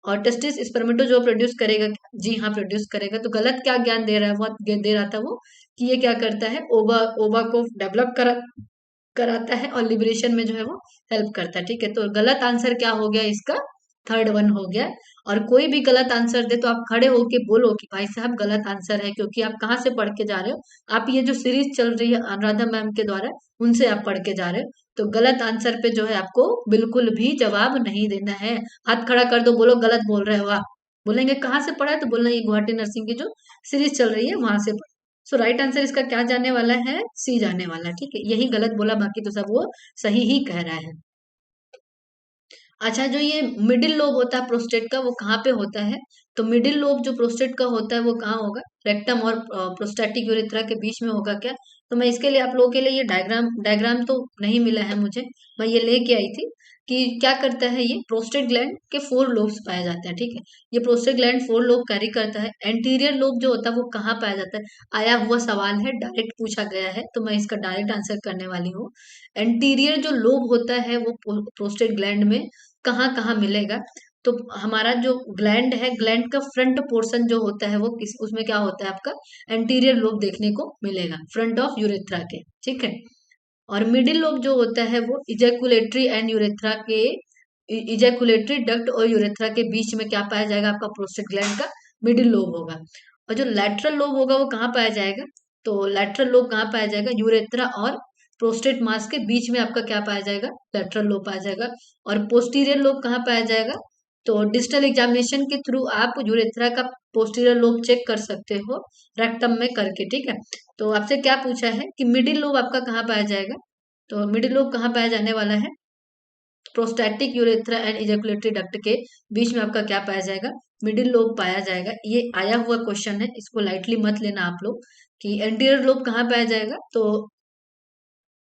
Speaker 1: और टेस्टिस स्पर्मेटो जो प्रोड्यूस करेगा, जी हाँ प्रोड्यूस करेगा। तो गलत क्या ज्ञान दे रहा है, बहुत ज्ञान दे रहा था वो कि ये क्या करता है, ओवा ओवा को डेवलप कराता है और लिबरेशन में जो है वो हेल्प करता है। ठीक है, तो गलत आंसर क्या हो गया इसका, थर्ड वन हो गया। और कोई भी गलत आंसर दे तो आप खड़े होके बोलो कि भाई साहब गलत आंसर है, क्योंकि आप कहाँ से पढ़ के जा रहे हो, आप ये जो सीरीज चल रही है अनुराधा मैम के द्वारा उनसे आप पढ़ के जा रहे हो। तो गलत आंसर पे जो है आपको बिल्कुल भी जवाब नहीं देना है। हाथ खड़ा कर दो, बोलो गलत बोल रहे हो आप। बोलेंगे कहाँ से पढ़ा है, तो बोलना ये गुवाहाटी नर्सिंग की जो सीरीज चल रही है वहां से। सो राइट आंसर इसका क्या जाने वाला है, सी जाने वाला है। ठीक है, यही गलत बोला, बाकी तो सब वो सही ही कह रहा है। अच्छा, जो ये मिडिल लोब होता है प्रोस्टेट का, वो कहाँ पे होता है, तो मिडिल लोब जो प्रोस्टेट का होता है वो कहाँ होगा, रेक्टम और प्रोस्टैटिक यूरेथ्रा के बीच में होगा क्या। तो मैं इसके लिए आप लोगों के लिए ये डायग्राम डायग्राम तो नहीं मिला है मुझे, मैं ये लेके आई थी कि क्या करता है ये, प्रोस्टेट ग्लैंड के 4 लोब्स पाए जाते हैं। ठीक है, ये प्रोस्टेट ग्लैंड 4 लोब कैरी करता है। एंटीरियर लोब जो होता है वो कहाँ पाया जाता है, आया हुआ सवाल है, डायरेक्ट पूछा गया है, तो मैं इसका डायरेक्ट आंसर करने वाली हूँ। एंटीरियर जो लोब होता है वो प्रोस्टेट ग्लैंड में कहाँ कहाँ मिलेगा, तो हमारा जो ग्लैंड है, ग्लैंड का फ्रंट पोर्शन जो होता है वो किस, उसमें क्या होता है आपका एंटीरियर लोब देखने को मिलेगा, फ्रंट ऑफ यूरेथ्रा के। ठीक है, और मिडिल लोब जो होता है वो इजैकुलेटरी एंड यूरेथ्रा के, इजैकुलेटरी डक्ट और यूरेथ्रा के बीच में क्या पाया जाएगा, आपका प्रोस्टेट ग्लैंड का मिडिल लोब होगा। और जो लैटरल लोब होगा वो कहाँ पाया जाएगा, तो लैटरल लोब कहाँ पाया जाएगा, यूरेथ्रा और प्रोस्टेट मास के बीच में आपका क्या पाया जाएगा, लैटरल लोब पाया जाएगा। और पोस्टीरियर लोब कहाँ पाया जाएगा, तो डिजिटल एग्जामिनेशन के थ्रू आप यूरेथ्रा का पोस्टीरियर लोब चेक कर सकते हो रेक्टम में करके। ठीक है, तो आपसे क्या पूछा है कि मिडिल लोब आपका कहाँ पाया जाएगा, तो मिडिल लोब कहाँ पाया जाने वाला है, prostatic urethra and ejaculatory duct के बीच में आपका क्या पाया जाएगा, मिडिल लोब पाया जाएगा। ये आया हुआ क्वेश्चन है, इसको लाइटली मत लेना आप लोग कि एंटीरियर लोब कहाँ पाया जाएगा, तो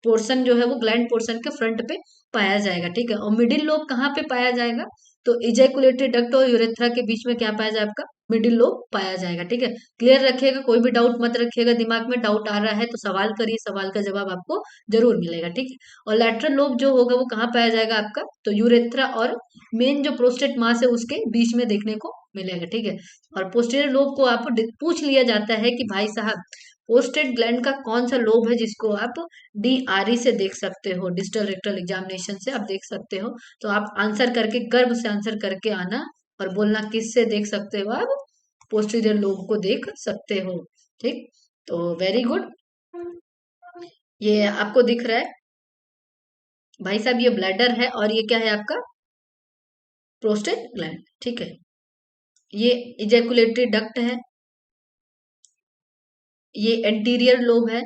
Speaker 1: पोर्शन जो है वो ग्लैंड पोर्शन के फ्रंट पे पाया जाएगा। ठीक है, और मिडिल लोब कहाँ पे पाया जाएगा, तो इजैकुलेटरी डक्ट और यूरेथ्रा के बीच में क्या पाया जाएगा, आपका मिडिल लोब पाया जाएगा। ठीक है, क्लियर रखिएगा, कोई भी डाउट मत रखिएगा, दिमाग में डाउट आ रहा है तो सवाल करिए, सवाल का जवाब आपको जरूर मिलेगा। ठीक है, और लैटरल लोब जो होगा वो कहाँ पाया जाएगा आपका, तो यूरेथ्रा और मेन जो प्रोस्टेट मास है उसके बीच में देखने को मिलेगा। ठीक है, और पोस्टीरियर लोब को आप पूछ लिया जाता है कि भाई साहब पोस्टेट ग्लैंड का कौन सा लोब है जिसको आप DRE से देख सकते हो, डिजिटल रेक्टल एग्जामिनेशन से आप देख सकते हो। तो आप आंसर करके, गर्व से आंसर करके आना और बोलना किस से देख सकते हो आप, पोस्टीरियर लोब को देख सकते हो। ठीक, तो वेरी गुड। ये आपको दिख रहा है भाई साहब, ये ब्लैडर है और ये क्या है आपका प्रोस्टेट ग्लैंड। ठीक है, ये इजैकुलेटरी डक्ट है, ये एंटीरियर लोब है,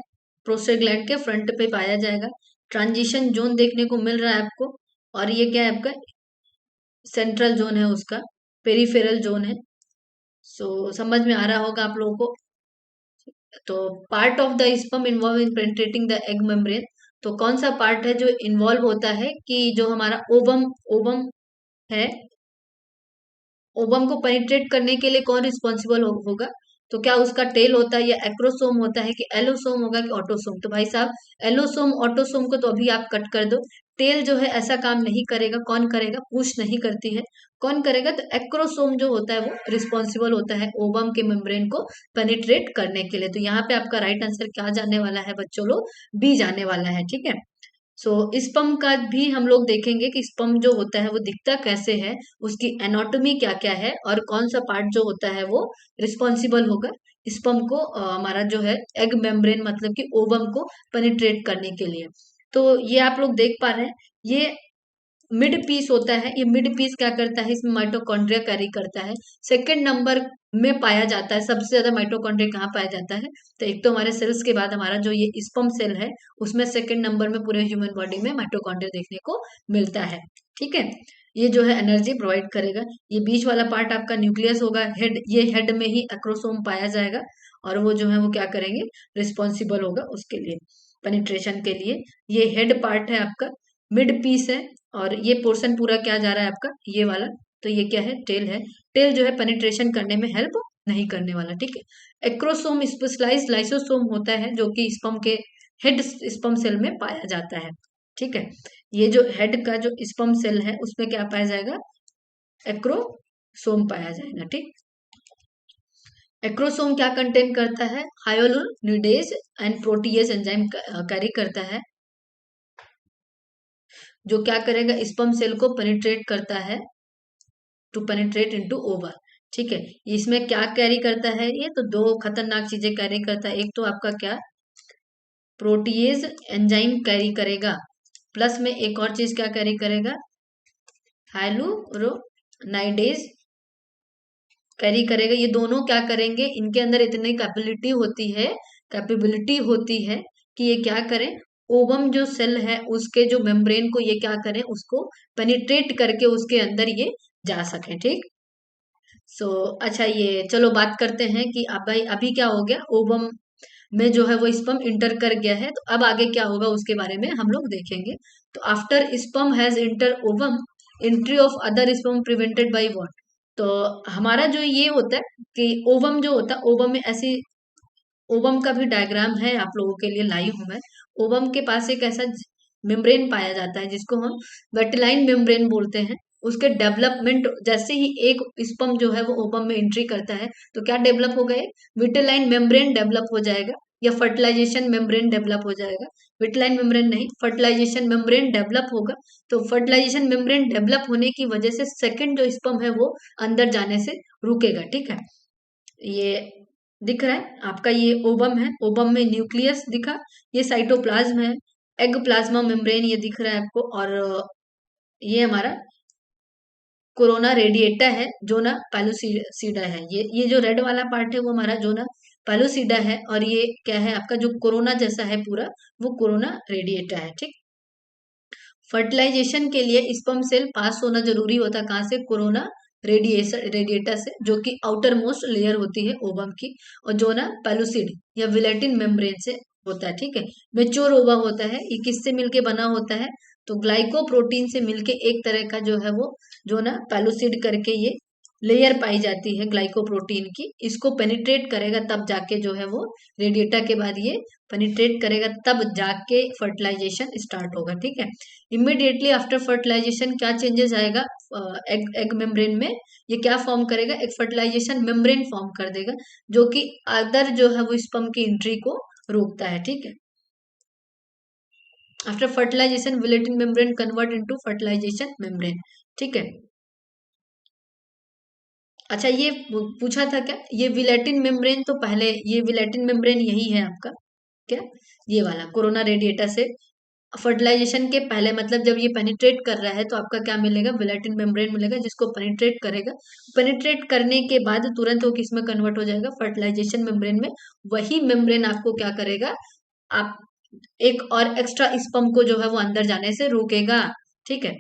Speaker 1: प्रोस्टेट ग्लैंड के फ्रंट पे पाया जाएगा। ट्रांजिशन जोन देखने को मिल रहा है आपको, और ये क्या है आपका सेंट्रल जोन है उसका, पेरिफेरल जोन है। सो समझ में आ रहा होगा आप लोगों को। तो part of the sperm involve in penetrating the egg membrane, तो कौन सा पार्ट है जो इन्वॉल्व होता है कि जो हमारा ओवम ओवम है, ओवम को पेनिट्रेट करने के लिए कौन रिस्पॉन्सिबल होगा, तो क्या उसका टेल होता है या एक्रोसोम होता है कि एलोसोम होगा कि ऑटोसोम, तो भाई साहब एलोसोम ऑटोसोम को तो अभी आप कट कर दो। टेल जो है ऐसा काम नहीं करेगा, कौन करेगा, पूछ नहीं करती है, कौन करेगा, तो एक्रोसोम जो होता है वो रिस्पॉन्सिबल होता है ओवम के मेम्ब्रेन को पेनिट्रेट करने के लिए। तो यहाँ पे आपका राइट आंसर क्या जाने वाला है बच्चों लोग, बी जाने वाला है। ठीक है, सो स्पर्म का भी हम लोग देखेंगे कि स्पर्म जो होता है वो दिखता कैसे है, उसकी एनाटॉमी क्या क्या है, और कौन सा पार्ट जो होता है वो रिस्पॉन्सिबल होगा स्पर्म को हमारा जो है एग मेम्ब्रेन मतलब कि ओवम को पेनिट्रेट करने के लिए। तो ये आप लोग देख पा रहे हैं, ये मिड पीस होता है, ये मिड पीस क्या करता है, इसमें माइटोकॉन्ड्रिया कैरी करता है। सेकंड नंबर में पाया जाता है, सबसे ज्यादा माइटोकॉन्ड्रिया कहाँ पाया जाता है, तो एक तो हमारे सेल्स के बाद हमारा जो ये स्पर्म सेल है उसमें सेकंड नंबर में पूरे ह्यूमन बॉडी में माइटोकॉन्ड्रिया देखने को मिलता है। ठीक है, ये जो है एनर्जी प्रोवाइड करेगा। ये बीच वाला पार्ट आपका न्यूक्लियस होगा, हेड, ये हेड में ही एक्रोसोम पाया जाएगा, और वो जो है वो क्या करेंगे, रिस्पॉन्सिबल होगा उसके लिए, पेनिट्रेशन के लिए। ये हेड पार्ट है आपका, मिड पीस है, और ये पोर्शन पूरा क्या जा रहा है आपका, ये वाला, तो ये क्या है, टेल है। टेल जो है पेनिट्रेशन करने में हेल्प नहीं करने वाला। ठीक है, एक्रोसोम स्पेशलाइज्ड लाइसोसोम होता है जो कि स्पर्म के हेड स्पर्म सेल में पाया जाता है। ठीक है, ये जो हेड का जो स्पर्म सेल है उसमें क्या पाया जाएगा, एक्रोसोम पाया जाएगा। ठीक, एक्रोसोम क्या कंटेन करता है, हाइलोनिडेज एंड प्रोटीएज एंजाइम कैरी करता है, जो क्या करेगा, स्पर्म सेल को पेनिट्रेट करता है, टू पेनिट्रेट इनटू ओवा। ठीक है, इसमें क्या कैरी करता है, ये तो दो खतरनाक चीजें कैरी करता है। एक तो आपका क्या, प्रोटीएज एंजाइम कैरी करेगा, प्लस में एक और चीज क्या कैरी करेगा, हाइलोरोनाइडेज कैरी करेगा। ये दोनों क्या करेंगे, इनके अंदर इतनी कैपेबिलिटी होती है कि ये क्या करें, ओवम जो सेल है उसके जो मेम्ब्रेन को ये क्या करें, उसको पेनिट्रेट करके उसके अंदर ये जा सके। ठीक, अच्छा ये चलो बात करते हैं कि अब भाई अभी क्या हो गया, ओवम में जो है वो स्पर्म इंटर कर गया है, तो अब आगे क्या होगा उसके बारे में हम लोग देखेंगे। तो after sperm has inter ovum, entry of other sperm prevented by what. तो हमारा जो ये होता है कि ओवम जो होता है, ओवम में ऐसी, ओवम का भी डायग्राम है आप लोगों के लिए लाई हूं मैं। ओवम के पास एक ऐसा मेम्ब्रेन पाया जाता है जिसको हम वेटिलाइन मेम्ब्रेन बोलते हैं। उसके डेवलपमेंट जैसे ही एक स्पर्म जो है वो ओवम में एंट्री करता है तो क्या डेवलप होगा, एक विटेलाइन मेम्ब्रेन डेवलप हो जाएगा या फर्टिलाइजेशन मेम्ब्रेन डेवलप हो जाएगा। विटेलाइन मेम्ब्रेन नहीं, फर्टिलाइजेशन मेम्ब्रेन डेवलप होगा। तो फर्टिलाइजेशन मेम्ब्रेन डेवलप होने की वजह से सेकंड जो स्पर्म है वो अंदर जाने से रुकेगा। ठीक है, ये दिख रहा है आपका, ये ओवम है, ओवम में न्यूक्लियस दिखा, ये साइटोप्लाज्म है, एग प्लाज्मा मेम्ब्रेन ये दिख रहा है आपको, और ये हमारा कोरोना रेडिएटा है, जोना पैलुसिडा है। ये जो रेड वाला पार्ट है वो हमारा जोना पैलुसिडा है, और ये क्या है आपका जो कोरोना जैसा है पूरा, वो कोरोना रेडिएटा है। ठीक, फर्टिलाइजेशन के लिए स्पर्म सेल पास होना जरूरी होता है, कहाँ से, कोरोना रेडिएटा से, जो कि आउटर मोस्ट लेयर होती है ओवम की, और जोना पैलुसिड या विलेटिन मेम्ब्रेन से होता है। ठीक है, मेच्योर ओवा होता है, ये किससे मिलके बना होता है, तो ग्लाइकोप्रोटीन से मिलके एक तरह का जो है वो, जो ना पैलुसिड करके ये लेयर पाई जाती है ग्लाइकोप्रोटीन की, इसको पेनिट्रेट करेगा तब जाके जो है वो, रेडिएटा के बाद ये पेनिट्रेट करेगा तब जाके फर्टिलाइजेशन स्टार्ट होगा। ठीक है, इमिडिएटली आफ्टर फर्टिलाइजेशन क्या चेंजेस आएगा, एग मेम्ब्रेन में ये क्या फॉर्म करेगा, एक फर्टिलाइजेशन मेम्ब्रेन फॉर्म कर देगा, जो कि अदर जो है वो स्पर्म की एंट्री को रोकता है। ठीक है, आफ्टर फर्टिलाइजेशन विलेटिन membrane convert into fertilisation membrane. ठीक है, अच्छा ये पूछा था क्या, ये विलेटिन मेम्ब्रेन, तो पहले ये विलेटिन मेम्ब्रेन यही है आपका, क्या, ये वाला कोरोना रेडिएटा से फर्टिलाइजेशन के पहले, मतलब जब ये पेनिट्रेट कर रहा है तो आपका क्या मिलेगा, विलेटिन मेम्ब्रेन मिलेगा, जिसको पेनिट्रेट करेगा। पेनिट्रेट करने के बाद तुरंत वो किस में कन्वर्ट हो जाएगा, फर्टिलाइजेशन मेम्ब्रेन में। वही मेम्ब्रेन आपको क्या करेगा, आप एक और एक्स्ट्रा स्पर्म को जो है वो अंदर जाने से रोकेगा। ठीक है,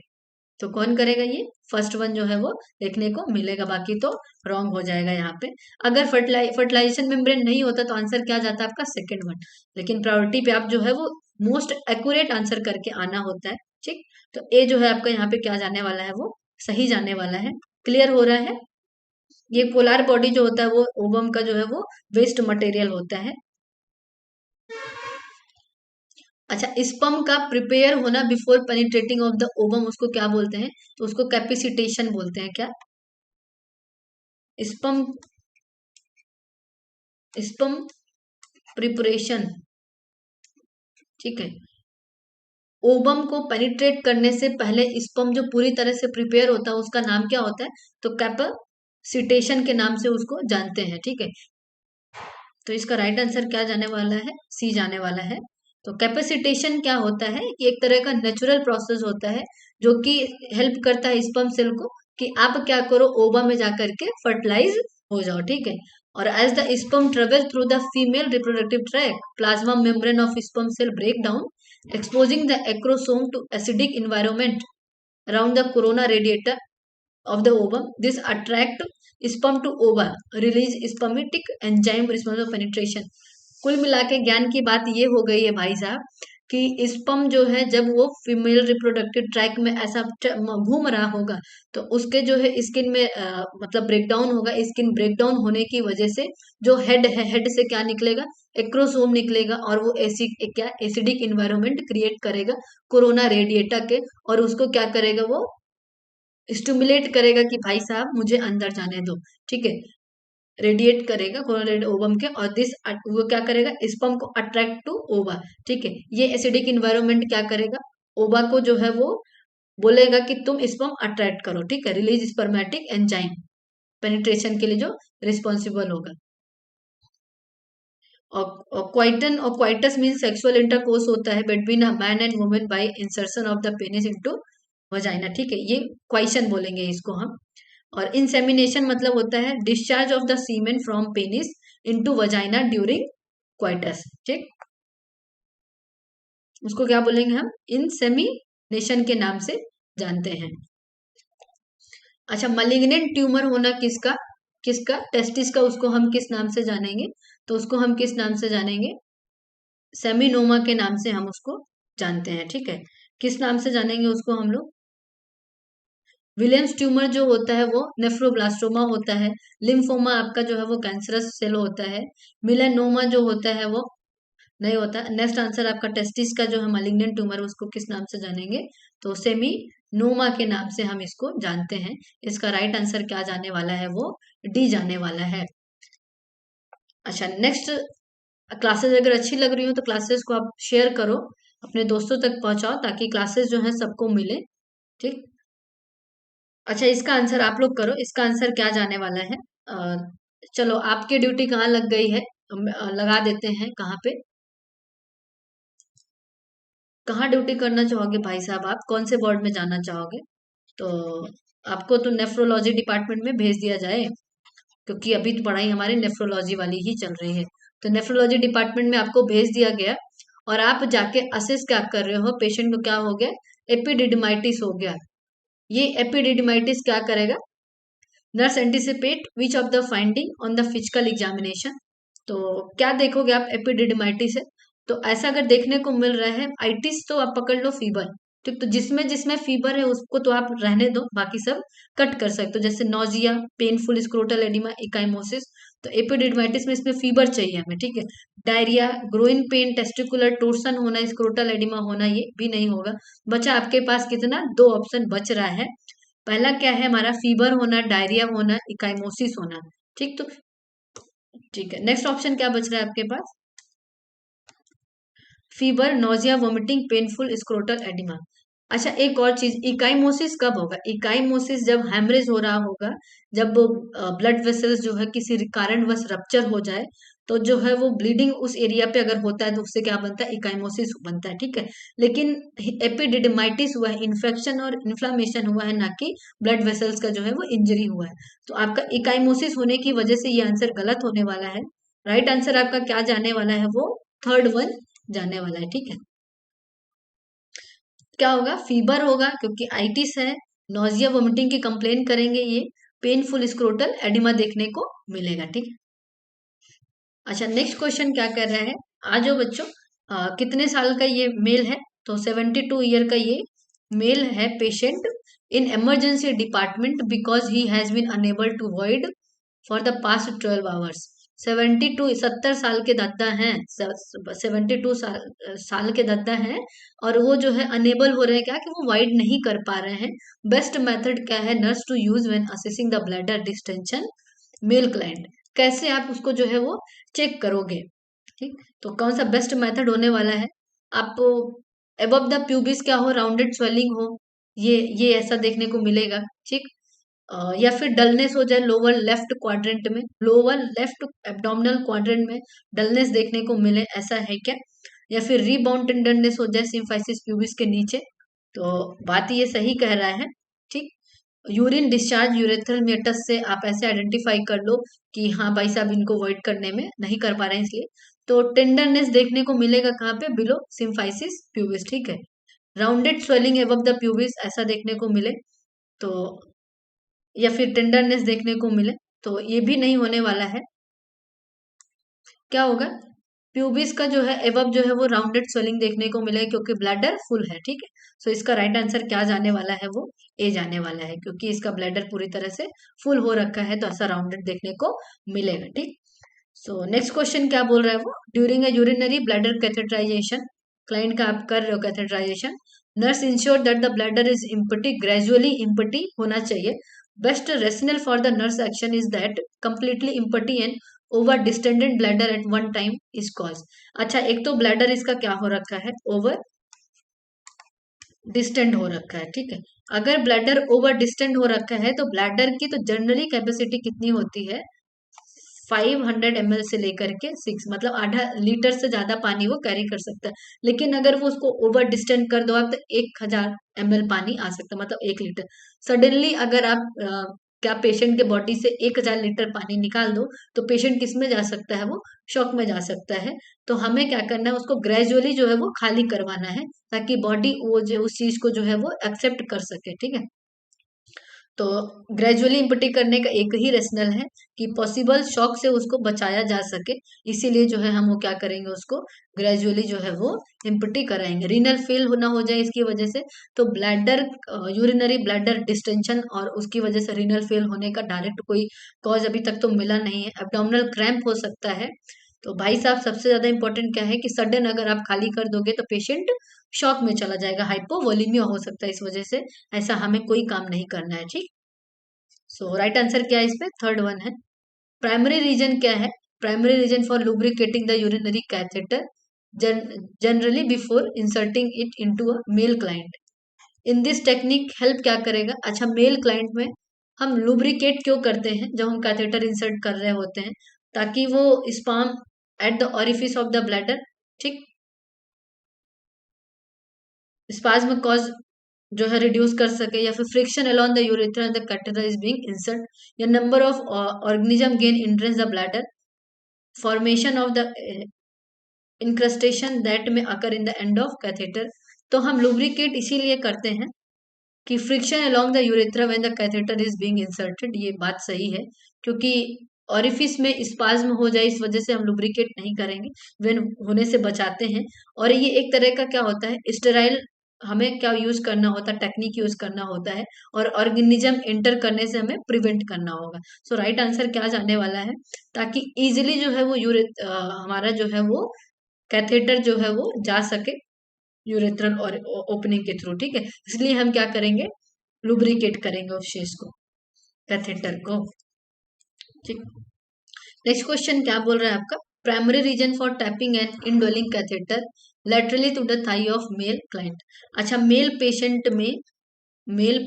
Speaker 1: तो कौन करेगा, ये फर्स्ट वन जो है वो देखने को मिलेगा, बाकी तो रॉन्ग हो जाएगा यहाँ पे। अगर फर्टिलाइजेशन मेम्ब्रेन नहीं होता तो आंसर क्या जाता है आपका, सेकंड वन। लेकिन प्रायोरिटी पे आप जो है वो मोस्ट एक्यूरेट आंसर करके आना होता है। ठीक, तो ए जो है आपका यहाँ पे क्या जाने वाला है, वो सही जाने वाला है। क्लियर हो रहा है, ये पोलर बॉडी जो होता है वो ओवम का जो है वो वेस्ट मटेरियल होता है। अच्छा, स्पर्म का प्रिपेयर होना before penetrating of the ovum, उसको क्या बोलते हैं, तो उसको कैपेसिटेशन बोलते हैं। क्या, स्पर्म स्पर्म प्रिपरेशन। ठीक है, ओवम को पेनिट्रेट करने से पहले स्पर्म जो पूरी तरह से प्रिपेयर होता है उसका नाम क्या होता है, तो कैपेसिटेशन के नाम से उसको जानते हैं। ठीक है, तो इसका राइट आंसर क्या जाने वाला है, सी जाने वाला है। तो कैपेसिटेशन क्या होता है, कि एक तरह का नेचुरल प्रोसेस होता है जो कि हेल्प करता है स्पर्म सेल को कि आप क्या करो, ओवा में जाकर के फर्टिलाइज हो जाओ। ठीक है, और as the sperm travel through the female reproductive tract, plasma membrane of sperm cell break down, exposing the acrosome to acidic environment around the corona radiata of the ovum. This attract sperm to ova, release spermatic enzyme responsible for penetration. कुल मिला के ज्ञान की बात ये हो गई है भाई साहब कि स्पर्म जो है जब वो फीमेल रिप्रोडक्टिव ट्रैक में ऐसा घूम रहा होगा, तो उसके जो है स्किन में मतलब ब्रेकडाउन होगा। स्किन ब्रेकडाउन होने की वजह से जो हेड है, हेड से क्या निकलेगा, एक्रोसोम निकलेगा, और वो एसिड क्या एसिडिक इन्वायरमेंट क्रिएट करेगा कोरोना रेडिएटा के, और उसको क्या करेगा, वो स्टिमुलेट करेगा कि भाई साहब मुझे अंदर जाने दो। ठीक है, रेडिएट करेगा कोरोना ओवम के, और दिस वो क्या करेगा, स्पर्म को अट्रैक्ट टू ओवा। ठीक है, ये एसिडिक इन्वायरमेंट क्या करेगा, ओवा को जो है वो बोलेगा कि तुम स्पर्म अट्रैक्ट करो। ठीक है, रिलीज स्पर्मेटिक एंजाइम पेनिट्रेशन के लिए जो रिस्पॉन्सिबल होगा। और क्वाइटन और क्वाइटस मीन सेक्सुअल इंटरकोर्स होता है between a man and women bye insertion of the penis into vagina. ठीक है, ये क्वाइशन बोलेंगे इसको हम। और इंसेमिनेशन मतलब होता है discharge of the semen from penis into vagina during coitus. ठीक, उसको क्या बोलेंगे हम, इंसेमिनेशन के नाम से जानते हैं। अच्छा, मलिग्नेंट ट्यूमर होना किसका, किसका टेस्टिस का, उसको हम किस नाम से जानेंगे, तो उसको हम किस नाम से जानेंगे, सेमिनोमा के नाम से हम उसको जानते हैं। ठीक है, किस नाम से जानेंगे उसको हम लोग, विलियम्स ट्यूमर जो होता है वो नेफ्रोब्लास्टोमा होता है। लिम्फोमा आपका जो है वो कैंसरस सेल होता है। मिलेनोमा जो होता है वो नहीं होता। नेक्स्ट आंसर आपका टेस्टिस का जो है मलिग्नेंट ट्यूमर, उसको किस नाम से जानेंगे, तो सेमी नोमा के नाम से हम इसको जानते हैं। इसका राइट आंसर क्या जाने वाला है, वो डी जाने वाला है। अच्छा, नेक्स्ट, क्लासेस अगर अच्छी लग रही हो तो क्लासेस को आप शेयर करो, अपने दोस्तों तक पहुंचाओ, ताकि क्लासेस जो है सबको मिले। ठीक, अच्छा, इसका आंसर आप लोग करो, इसका आंसर क्या जाने वाला है। चलो, आपकी ड्यूटी कहाँ लग गई है, लगा देते हैं कहाँ पे, कहाँ ड्यूटी करना चाहोगे भाई साहब, आप कौन से वार्ड में जाना चाहोगे, तो आपको तो नेफ्रोलॉजी डिपार्टमेंट में भेज दिया जाए, क्योंकि अभी तो पढ़ाई हमारी नेफ्रोलॉजी वाली ही चल रही है। तो नेफ्रोलॉजी डिपार्टमेंट में आपको भेज दिया गया, और आप जाके असेस क्या कर रहे हो, पेशेंट को क्या हो गया, एपिडिडमाइटिस हो गया। ये एपिडिडमाइटिस क्या करेगा, nurse anticipate which of the finding on the physical examination. तो क्या देखोगे आप, एपिडिडमाइटिस है, तो ऐसा अगर देखने को मिल रहा है, आइटिस तो आप पकड़ लो फीवर। ठीक, तो जिसमें जिसमें फीवर है उसको तो आप रहने दो, बाकी सब कट कर सकते हो, जैसे nausea, painful scrotal oedema, ecchymosis. तो एपिडिडमाइटिस में इसमें फीवर चाहिए हमें। ठीक है, diarrhoea, groin pain, testicular torsion होना, स्क्रोटल एडिमा होना, ये भी नहीं होगा। बचा आपके पास कितना, दो ऑप्शन बच रहा है। पहला क्या है हमारा, फीवर होना, डायरिया होना, इकाइमोसिस होना। ठीक, तो ठीक है, नेक्स्ट ऑप्शन क्या बच रहा है आपके पास, fever, nausea, vomiting, painful scrotal oedema. अच्छा, एक और चीज, इकाइमोसिस कब होगा, इकाइमोसिस जब हेमरेज हो रहा होगा, जब ब्लड वेसल्स जो है किसी कारणवश रप्चर हो जाए, तो जो है वो ब्लीडिंग उस एरिया पे अगर होता है, तो उससे क्या बनता है, इकाइमोसिस बनता है। ठीक है, लेकिन एपिडिडमाइटिस हुआ है, इन्फेक्शन और इन्फ्लामेशन हुआ है, ना कि ब्लड वेसल्स का जो है वो इंजरी हुआ है। तो आपका इकाइमोसिस होने की वजह से ये आंसर गलत होने वाला है। राइट आंसर आपका क्या जाने वाला है, वो थर्ड वन जाने वाला है। ठीक है, क्या होगा, फीवर होगा क्योंकि आइटिस है, नोजिया वोमिटिंग की कंप्लेन करेंगे ये, पेनफुल स्क्रोटल एडिमा देखने को मिलेगा। ठीक है, अच्छा, नेक्स्ट क्वेश्चन क्या कर रहा है, आ जाओ बच्चों। कितने साल का ये मेल है, तो 72 ईयर का ये मेल है patient, in emergency department because he has been unable to void for the past 12 hours. 70 साल के दादा हैं, 72 साल के दादा हैं, और वो जो है अनेबल हो रहे हैं क्या, कि वो वाइड नहीं कर पा रहे हैं। बेस्ट मेथड क्या है, nurse to use when assessing the bladder distension male client. कैसे आप उसको जो है वो चेक करोगे। ठीक, तो कौन सा बेस्ट मेथड होने वाला है, आप एबव द प्यूबिस क्या हो, राउंडेड स्वेलिंग हो, ये ऐसा देखने को मिलेगा। ठीक, या फिर डलनेस हो जाए लोअर लेफ्ट क्वाड्रेंट में, लोअर लेफ्ट एब्डोमिनल क्वाड्रेंट में डलनेस देखने को मिले, ऐसा है क्या, या फिर रीबाउंड टेंडरनेस हो जाए सिम्फाइसिस प्यूबिस के नीचे। तो बात ये सही कह रहा है। ठीक, यूरिन डिस्चार्ज यूरेथ्रल मेटस से आप ऐसे आइडेंटिफाई कर लो कि हाँ भाई साहब इनको अवॉइड करने में नहीं कर पा रहे हैं, इसलिए। तो टेंडरनेस देखने को मिलेगा कहाँ पे, बिलो सिम्फाइसिस प्यूबिस। ठीक है, rounded swelling above the pubis ऐसा देखने को मिले, तो या फिर टेंडरनेस देखने को मिले, तो ये भी नहीं होने वाला है। क्या होगा, प्यूबिस का जो है एवब जो है वो राउंडेड स्वेलिंग देखने को मिलेगा क्योंकि ब्लैडर फुल है, ठीक है। सो इसका राइट आंसर क्या जाने वाला है, वो ए जाने वाला है, क्योंकि इसका ब्लैडर पूरी तरह से फुल हो रखा है तो ऐसा राउंडेड देखने को मिलेगा, ठीक। सो नेक्स्ट क्वेश्चन क्या बोल रहा है वो, during a urinary bladder catheterisation, client का आप कर रहे हो catheterisation, nurse ensure that the bladder is empty, gradually empty होना चाहिए। Best rational for the nurse action is that completely empty and over distended bladder at one time is cause. अच्छा, एक तो ब्लैडर इसका क्या हो रखा है, ओवर डिस्टेंड हो रखा है, ठीक है। अगर ब्लैडर ओवर डिस्टेंड हो रखा है तो ब्लैडर की तो जनरली कैपेसिटी कितनी होती है, 500 ml से लेकर के 6, मतलब आधा लीटर से ज्यादा पानी वो कैरी कर सकता है। लेकिन अगर वो उसको ओवर डिस्टेंड कर दो आप तो 1000 ml पानी आ सकता है, मतलब 1 लीटर। सडनली अगर आप क्या पेशेंट के बॉडी से 1000 लीटर पानी निकाल दो तो पेशेंट किस में जा सकता है, वो शॉक में जा सकता है। तो हमें क्या करना है, उसको ग्रेजुअली जो है वो खाली करवाना है ताकि बॉडी वो जो उस चीज को जो है वो एक्सेप्ट कर सके, ठीक है। तो ग्रेजुअली इम्पटी करने का एक ही रेशनल है कि पॉसिबल शॉक से उसको बचाया जा सके, इसीलिए जो है हम वो क्या करेंगे, उसको ग्रेजुअली जो है वो इम्पटी कराएंगे, रीनल फेल होना हो जाए इसकी वजह से। तो ब्लैडर यूरिनरी ब्लैडर डिस्टेंशन और उसकी वजह से रीनल फेल होने का डायरेक्ट कोई कॉज अभी तक तो मिला नहीं है। एब्डोमिनल क्रैम्प हो सकता है। तो भाई साहब सबसे ज्यादा इंपॉर्टेंट क्या है कि सडन अगर आप खाली कर दोगे तो पेशेंट शॉक में चला जाएगा, हाइपोवोलीमिया हो सकता है इस वजह से। ऐसा हमें कोई काम नहीं करना है, ठीक। सो राइट आंसर क्या है इस पे, थर्ड वन है। प्राइमरी रीजन क्या है, primary reason for lubricating the urinary catheter generally before inserting it into a male client. In this technique help क्या करेगा, अच्छा मेल क्लाइंट में हम लुब्रिकेट क्यों करते हैं जब हम कैथेटर इंसर्ट कर रहे होते हैं, ताकि वो spasm at the orifice of the bladder, ठीक, स्पाज्म कॉज जो है रिड्यूस कर सके, या फिर friction along the urethra the catheter is being insert, या number of organism gain entrance the bladder, formation of the incrustation that may occur in the end of catheter. तो हम lubricate इसीलिए करते हैं कि friction along the urethra when the catheter is being inserted, ये बात सही है, क्योंकि ऑरिफिस में स्पाज्म हो जाए इस वजह से हम लुब्रिकेट नहीं करेंगे, वेन होने से बचाते हैं। और ये एक तरह का क्या होता है, स्टेराइल हमें क्या यूज करना होता है, टेक्निक यूज करना होता है, और ऑर्गेनिज्म एंटर करने से हमें प्रिवेंट करना होगा। सो राइट आंसर क्या जाने वाला है, ताकि इजिली जो है वो हमारा जो है वो कैथेटर जो है वो जा सके यूरेथ्रल और ओपनिंग के थ्रू, ठीक है। इसलिए हम क्या करेंगे, लुब्रिकेट करेंगे उस चीज को, कैथेटर को, ठीक। नेक्स्ट क्वेश्चन क्या बोल रहा है आपका, primary reason for taping and indwelling catheter laterally to the thigh of male client. अच्छा, मेल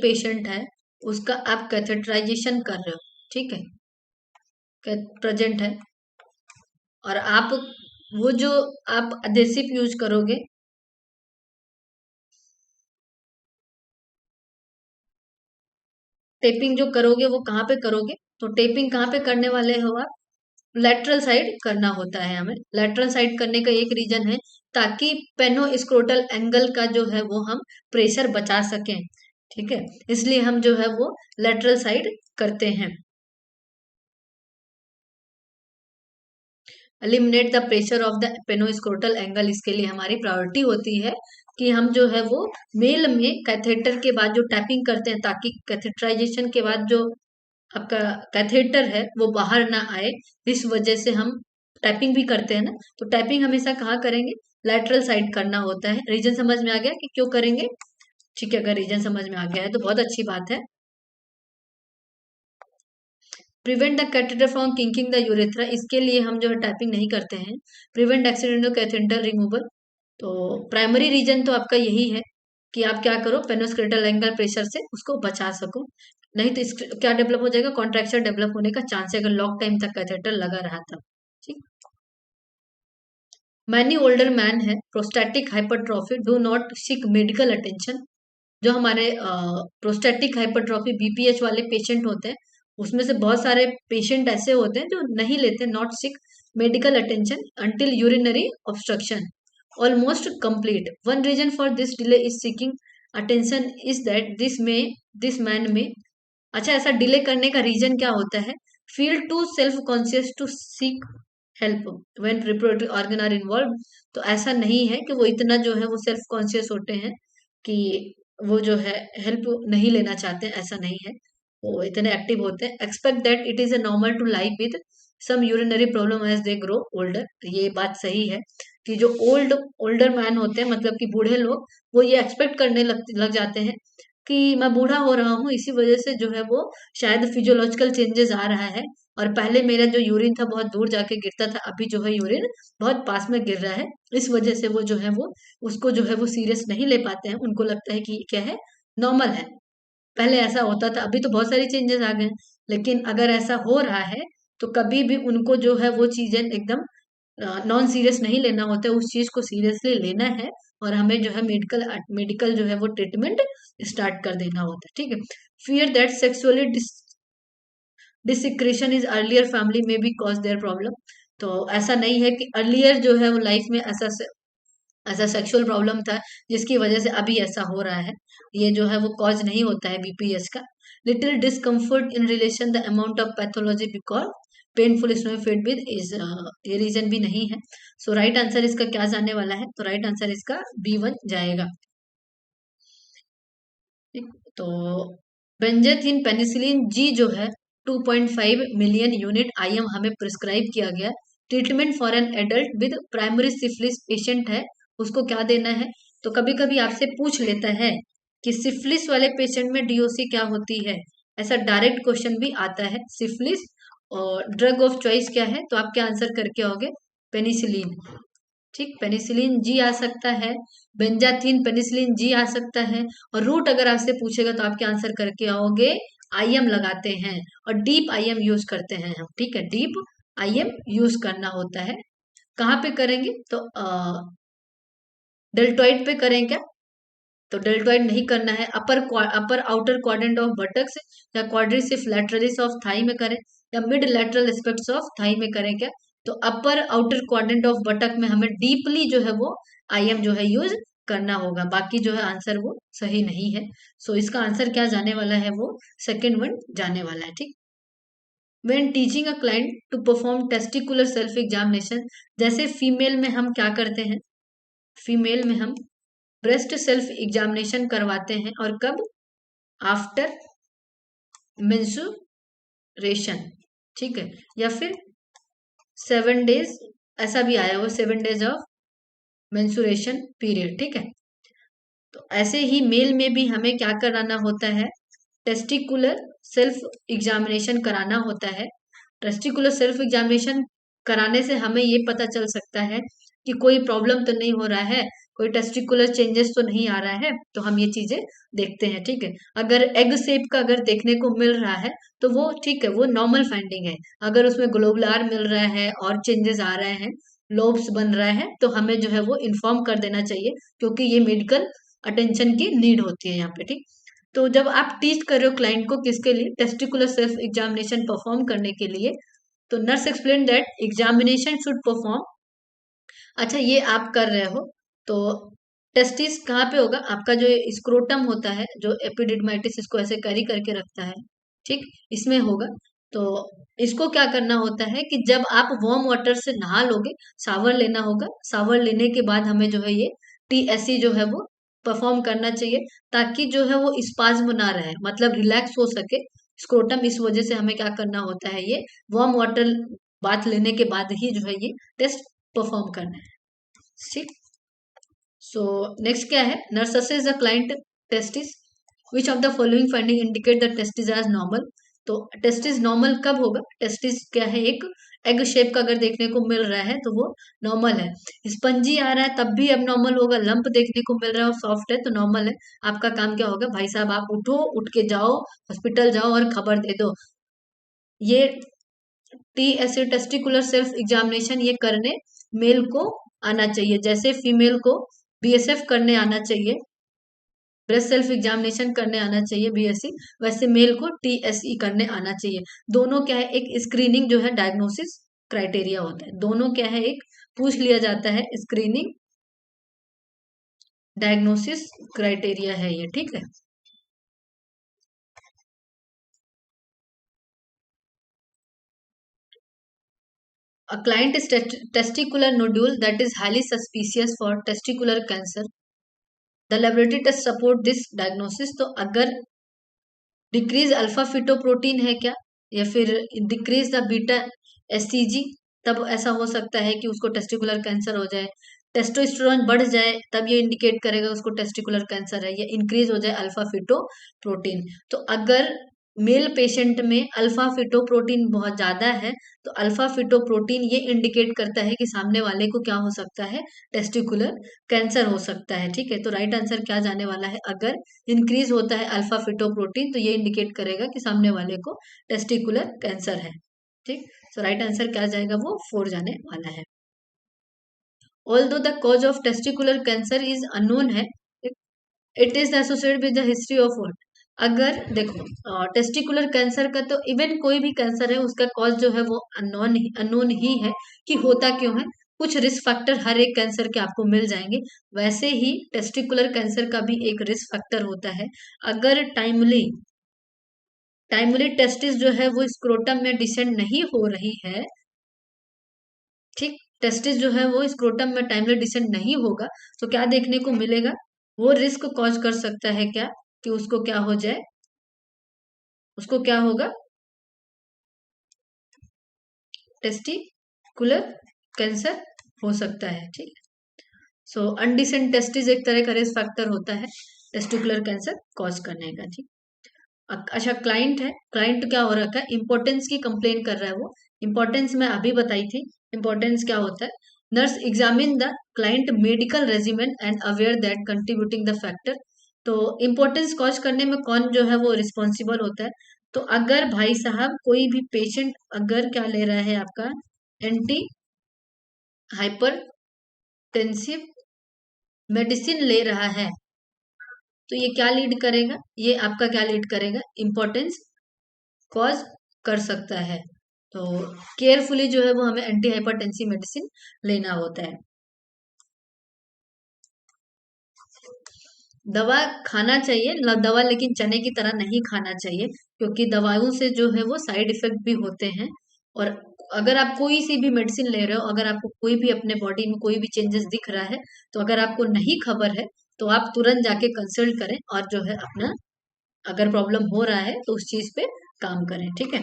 Speaker 1: पेशेंट है, उसका आप कैथेटराइजेशन कर रहे हो, ठीक है, प्रेजेंट है, और आप वो जो आप अडेसिव यूज करोगे, टेपिंग जो करोगे वो कहाँ पे करोगे, तो टेपिंग कहाँ पे करने वाले हो आप, लेटरल साइड करना होता है हमें। लेटरल साइड करने का एक रीजन है ताकि पेनो स्क्रोटल एंगल का जो है वो हम प्रेशर बचा सकें, ठीक है, इसलिए हम जो है वो लेटरल साइड करते हैं। Eliminate the pressure of the penoscrotal angle, इसके लिए हमारी प्रायोरिटी होती है कि हम जो है वो मेल में कैथेटर के बाद जो टैपिंग करते हैं, ताकि कैथेटराइजेशन के बाद जो आपका कैथेटर है वो बाहर ना आए, इस वजह से हम टैपिंग भी करते हैं ना। तो टैपिंग हमेशा कहाँ करेंगे, लेटरल साइड करना होता है। रीजन समझ में आ गया कि क्यों करेंगे, ठीक है, अगर रीजन समझ में आ गया है तो बहुत अच्छी बात है। Prevent the catheter from kinking the urethra, इसके लिए हम जो है टाइपिंग नहीं करते हैं। प्रिवेंट एक्सीडेंटल कैथेटर रिमूवल, तो प्राइमरी रीजन तो आपका यही है कि आप क्या करो, पेनोस्क्रेटल एंगल प्रेशर से उसको बचा सको, नहीं तो क्या डेवलप हो जाएगा, कॉन्ट्रैक्चर डेवलप होने का चांस है अगर लॉन्ग टाइम तक कैथेटर लगा रहा था, ठीक। मैनी ओल्डर मैन है, prostatic hypertrophy do not seek medical attention. जो हमारे प्रोस्टैटिक हाइपरट्रॉफी बीपीएच वाले पेशेंट होते हैं, उसमें से बहुत सारे पेशेंट ऐसे होते हैं जो नहीं लेते, not seek medical attention until urinary obstruction almost complete. One reason for this delay is seeking attention is that this man में, अच्छा ऐसा डिले करने का रीजन क्या होता है, feel to self conscious to seek help when reproductive organ are involve. तो ऐसा नहीं है कि वो इतना जो है वो सेल्फ कॉन्शियस होते हैं कि वो जो है हेल्प नहीं लेना चाहते हैं, ऐसा नहीं है। वो इतने एक्टिव होते हैं। Expect that it is a normal to life with some urinary problem as they grow older. ये बात सही है कि जो ओल्डर मैन होते हैं, मतलब कि बूढ़े लोग, वो ये एक्सपेक्ट करने लग जाते हैं कि मैं बूढ़ा हो रहा हूँ, इसी वजह से जो है वो शायद फिजियोलॉजिकल चेंजेस आ रहा है। और पहले मेरा जो यूरिन था बहुत दूर जाके गिरता था, अभी जो है यूरिन बहुत पास में गिर रहा है। इस वजह से वो जो है वो उसको जो है वो सीरियस नहीं ले पाते हैं, उनको लगता है कि क्या है, नॉर्मल है। पहले ऐसा होता था, अभी तो बहुत सारी चेंजेस आ गए हैं, लेकिन अगर ऐसा हो रहा है तो कभी भी उनको जो है वो चीजें एकदम नॉन सीरियस नहीं लेना होता है, उस चीज को सीरियसली लेना है। और हमें जो है मेडिकल मेडिकल जो है वो ट्रीटमेंट स्टार्ट कर देना होता है, ठीक है। Fear that sexually desecration is earlier family में भी कॉज देयर प्रॉब्लम। तो ऐसा नहीं है कि अर्लियर जो है वो लाइफ में ऐसा सेक्सुअल प्रॉब्लम था जिसकी वजह से अभी ऐसा हो रहा है। ये जो है वो कॉज नहीं होता है बीपीएस का। Little discomfort in relation the amount of pathology because painful स्नोफिट विद इज, ये रीजन भी नहीं है। सो राइट आंसर इसका क्या जाने वाला है, तो राइट आंसर इसका B1 जाएगा। ठीक, तो बेंजाथिन पेनिसिलिन जी जो है 2.5 मिलियन यूनिट आईएम हमें प्रिस्क्राइब किया गया। Treatment for an adult with primary syphilis patient है, उसको क्या देना है। तो कभी कभी आपसे पूछ लेता है कि सिफिलिस वाले पेशेंट में डीओसी क्या होती है, ऐसा डायरेक्ट क्वेश्चन भी आता है। सिफिलिस और ड्रग ऑफ चॉइस क्या है, तो आप क्या आंसर करके आओगे, पेनिसिलिन। ठीक, पेनिसिलिन जी आ सकता है, बेंजाथिन पेनिसिलिन जी आ सकता है। और रूट अगर आपसे पूछेगा तो आप क्या आंसर करके आओगे, आईएम लगाते हैं और डीप आईएम यूज करते हैं हम, ठीक है, डीप आईएम यूज करना होता है। कहाँ पे करेंगे, तो डेल्टॉइड पे करें क्या, तो डेल्टॉइड नहीं करना है। अपर आउटर क्वाड्रेंट ऑफ बटक्स या क्वाड्रिसिफ लैटरलिस ऑफ थाई में करें, या mid lateral aspects of thigh में करें क्या, तो अपर आउटर क्वाड्रेंट ऑफ बटक में हमें डीपली जो है वो आईएम जो है यूज करना होगा। बाकी जो है आंसर वो सही नहीं है। सो इसका आंसर क्या जाने वाला है, वो सेकेंड वन जाने वाला है, ठीक। When teaching a client to perform testicular self examination, जैसे फीमेल में हम क्या करते हैं, फीमेल में हम ब्रेस्ट सेल्फ एग्जामिनेशन करवाते हैं, और कब, आफ्टर मेंसुरेशन, ठीक है, या फिर 7 डेज, ऐसा भी आया हुआ 7 डेज ऑफ मेंसुरेशन पीरियड, ठीक है। तो ऐसे ही मेल में भी हमें क्या कराना होता है, टेस्टिकुलर सेल्फ एग्जामिनेशन कराना होता है। टेस्टिकुलर सेल्फ एग्जामिनेशन कराने से हमें ये पता चल सकता है कि कोई प्रॉब्लम तो नहीं हो रहा है, कोई टेस्टिकुलर चेंजेस तो नहीं आ रहा है, तो हम ये चीजें देखते हैं, ठीक है। अगर एग शेप का अगर देखने को मिल रहा है तो वो ठीक है, वो नॉर्मल फाइंडिंग है। अगर उसमें ग्लोबुलर मिल रहा है और चेंजेस आ रहे हैं, लोब्स बन रहा है, तो हमें जो है वो इन्फॉर्म कर देना चाहिए, क्योंकि ये मेडिकल अटेंशन की नीड होती है यहाँ पे, ठीक। तो जब आप टीच कर रहे हो क्लाइंट को, किसके लिए, टेस्टिकुलर सेल्फ एग्जामिनेशन परफॉर्म करने के लिए, तो nurse explain that examination should perform. अच्छा, ये आप कर रहे हो तो टेस्टिस कहाँ पे होगा, आपका जो स्क्रोटम होता है, जो एपिडिडमाइटिस इसको ऐसे कैरी करके रखता है, ठीक, इसमें होगा। तो इसको क्या करना होता है कि जब आप वार्म वाटर से नहा लोगे, शावर लेना होगा, शावर लेने के बाद हमें जो है ये टीएससी जो है वो परफॉर्म करना चाहिए, ताकि जो है वो स्पाज्म ना रहे, मतलब रिलैक्स हो सके स्क्रोटम। इस वजह से हमें क्या करना होता है, ये वार्म वाटर बाथ लेने के बाद ही जो है ये टेस्ट परफॉर्म करना है, ठीक। सो नेक्स्ट क्या है, nurse assess the client testis, which of the following finding indicate the testis as normal. तो टेस्टिस नॉर्मल कब होगा, टेस्टिस क्या है, एक एग शेप का अगर देखने को मिल रहा है तो वो नॉर्मल है। स्पंजी आ रहा है तब भी अब नॉर्मल होगा, लंप देखने को मिल रहा है और सॉफ्ट है तो नॉर्मल है। आपका काम क्या होगा, भाई साहब आप उठो, उठ के जाओ हॉस्पिटल जाओ और खबर दे दो। ये टी ऐसे टेस्टिकुलर सेल्फ एग्जामिनेशन ये करने मेल को आना चाहिए, जैसे फीमेल को बीएसएफ करने आना चाहिए, ब्रेस्ट सेल्फ एग्जामिनेशन करने आना चाहिए बीएससी, वैसे मेल को टीएसई करने आना चाहिए। दोनों क्या है, एक स्क्रीनिंग जो है डायग्नोसिस क्राइटेरिया होता है, दोनों क्या है, एक पूछ लिया जाता है, स्क्रीनिंग डायग्नोसिस क्राइटेरिया है ये, ठीक है। A client is testicular nodule that is highly suspicious for testicular cancer. The laboratory test support this diagnosis. तो अगर डिक्रीज अल्फा फिटोप्रोटीन है क्या, या फिर डिक्रीज द बीटा एससीजी, तब ऐसा हो सकता है कि उसको टेस्टिकुलर कैंसर हो जाए। टेस्टोस्टेरोन बढ़ जाए तब ये इंडिकेट करेगा उसको टेस्टिकुलर कैंसर है, या इंक्रीज हो जाए अल्फा फिटोप्रोटीन। तो अगर मेल पेशेंट में अल्फा फिटोप्रोटीन बहुत ज्यादा है, तो अल्फा फिटोप्रोटीन ये इंडिकेट करता है कि सामने वाले को क्या हो सकता है, टेस्टिकुलर कैंसर हो सकता है। ठीक है, तो राइट आंसर क्या जाने वाला है, अगर इंक्रीज होता है अल्फा फिटोप्रोटीन तो ये इंडिकेट करेगा कि सामने वाले को टेस्टिकुलर कैंसर है। ठीक, तो राइट आंसर क्या जाएगा, वो 4 जाने वाला है। Although the cause of testicular cancer is unknown है, it is associated with the history of what. अगर देखो टेस्टिकुलर कैंसर का तो इवन कोई भी कैंसर है उसका कॉज जो है वो अननोन ही है कि होता क्यों है। कुछ रिस्क फैक्टर हर एक कैंसर के आपको मिल जाएंगे, वैसे ही टेस्टिकुलर कैंसर का भी एक रिस्क फैक्टर होता है। अगर टाइमली टाइमली टेस्टिस जो है वो स्क्रोटम में डिसेंड नहीं हो रही है, ठीक, टेस्टिस जो है वो स्क्रोटम में टाइमली डिसेंड नहीं होगा, तो क्या देखने को मिलेगा, वो रिस्क कॉज कर सकता है क्या, कि उसको क्या हो जाए, उसको क्या होगा, टेस्टिकुलर कैंसर हो सकता है। ठीक, सो अनडिसेंट टेस्टिस एक तरह का रिस्क फैक्टर होता है टेस्टिकुलर कैंसर कॉज करने का। ठीक, अच्छा क्लाइंट है, क्लाइंट क्या हो रखा है, इंपॉर्टेंस की कंप्लेन कर रहा है वो। इंपॉर्टेंस मैं अभी बताई थी, इंपॉर्टेंस क्या होता है, nurse examine the client medical regiment and aware that contributing the factor. तो इंपॉर्टेंस कॉज करने में कौन जो है वो रिस्पॉन्सिबल होता है, तो अगर भाई साहब कोई भी पेशेंट अगर क्या ले रहा है आपका एंटी हाइपरटेंसिव मेडिसिन ले रहा है, तो ये क्या लीड करेगा, ये आपका क्या लीड करेगा, इंपॉर्टेंस कॉज कर सकता है। तो केयरफुली जो है वो हमें एंटी हाइपरटेंसिव मेडिसिन लेना होता है। दवा खाना चाहिए दवा, लेकिन चने की तरह नहीं खाना चाहिए, क्योंकि दवाओं से जो है वो साइड इफेक्ट भी होते हैं। और अगर आप कोई सी भी मेडिसिन ले रहे हो, अगर आपको कोई भी अपने बॉडी में कोई भी चेंजेस दिख रहा है, तो अगर आपको नहीं खबर है तो आप तुरंत जाके कंसल्ट करें और जो है अपना, अगर प्रॉब्लम हो रहा है तो उस चीज पे काम करें। ठीक है,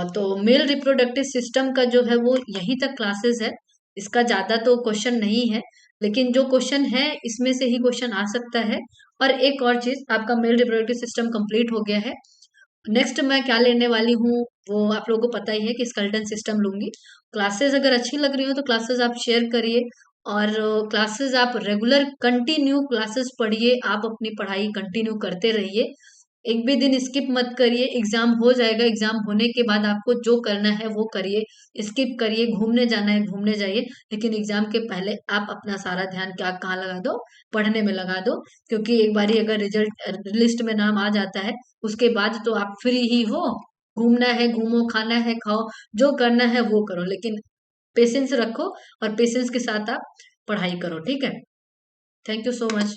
Speaker 1: तो मेल रिप्रोडक्टिव सिस्टम का जो है वो यहीं तक क्लासेस है, इसका ज्यादा तो क्वेश्चन नहीं है, लेकिन जो क्वेश्चन है इसमें से ही क्वेश्चन आ सकता है। और एक और चीज, आपका मेल रिप्रोडक्टिव सिस्टम कंप्लीट हो गया है। नेक्स्ट मैं क्या लेने वाली हूँ वो आप लोगों को पता ही है कि स्केलेटन सिस्टम लूंगी। क्लासेस अगर अच्छी लग रही हो तो क्लासेस आप शेयर करिए, और क्लासेस आप रेगुलर कंटिन्यू क्लासेस पढ़िए, आप अपनी पढ़ाई कंटिन्यू करते रहिए, एक भी दिन स्किप मत करिए। एग्जाम हो जाएगा, एग्जाम होने के बाद आपको जो करना है वो करिए, स्किप करिए, घूमने जाना है घूमने जाइए, लेकिन एग्जाम के पहले आप अपना सारा ध्यान क्या कहाँ लगा दो, पढ़ने में लगा दो। क्योंकि एक बारी अगर रिजल्ट लिस्ट में नाम आ जाता है, उसके बाद तो आप फ्री ही हो, घूमना है घूमो, खाना है खाओ, जो करना है वो करो, लेकिन पेशेंस रखो और पेशेंस के साथ आप पढ़ाई करो। ठीक है, थैंक यू सो मच।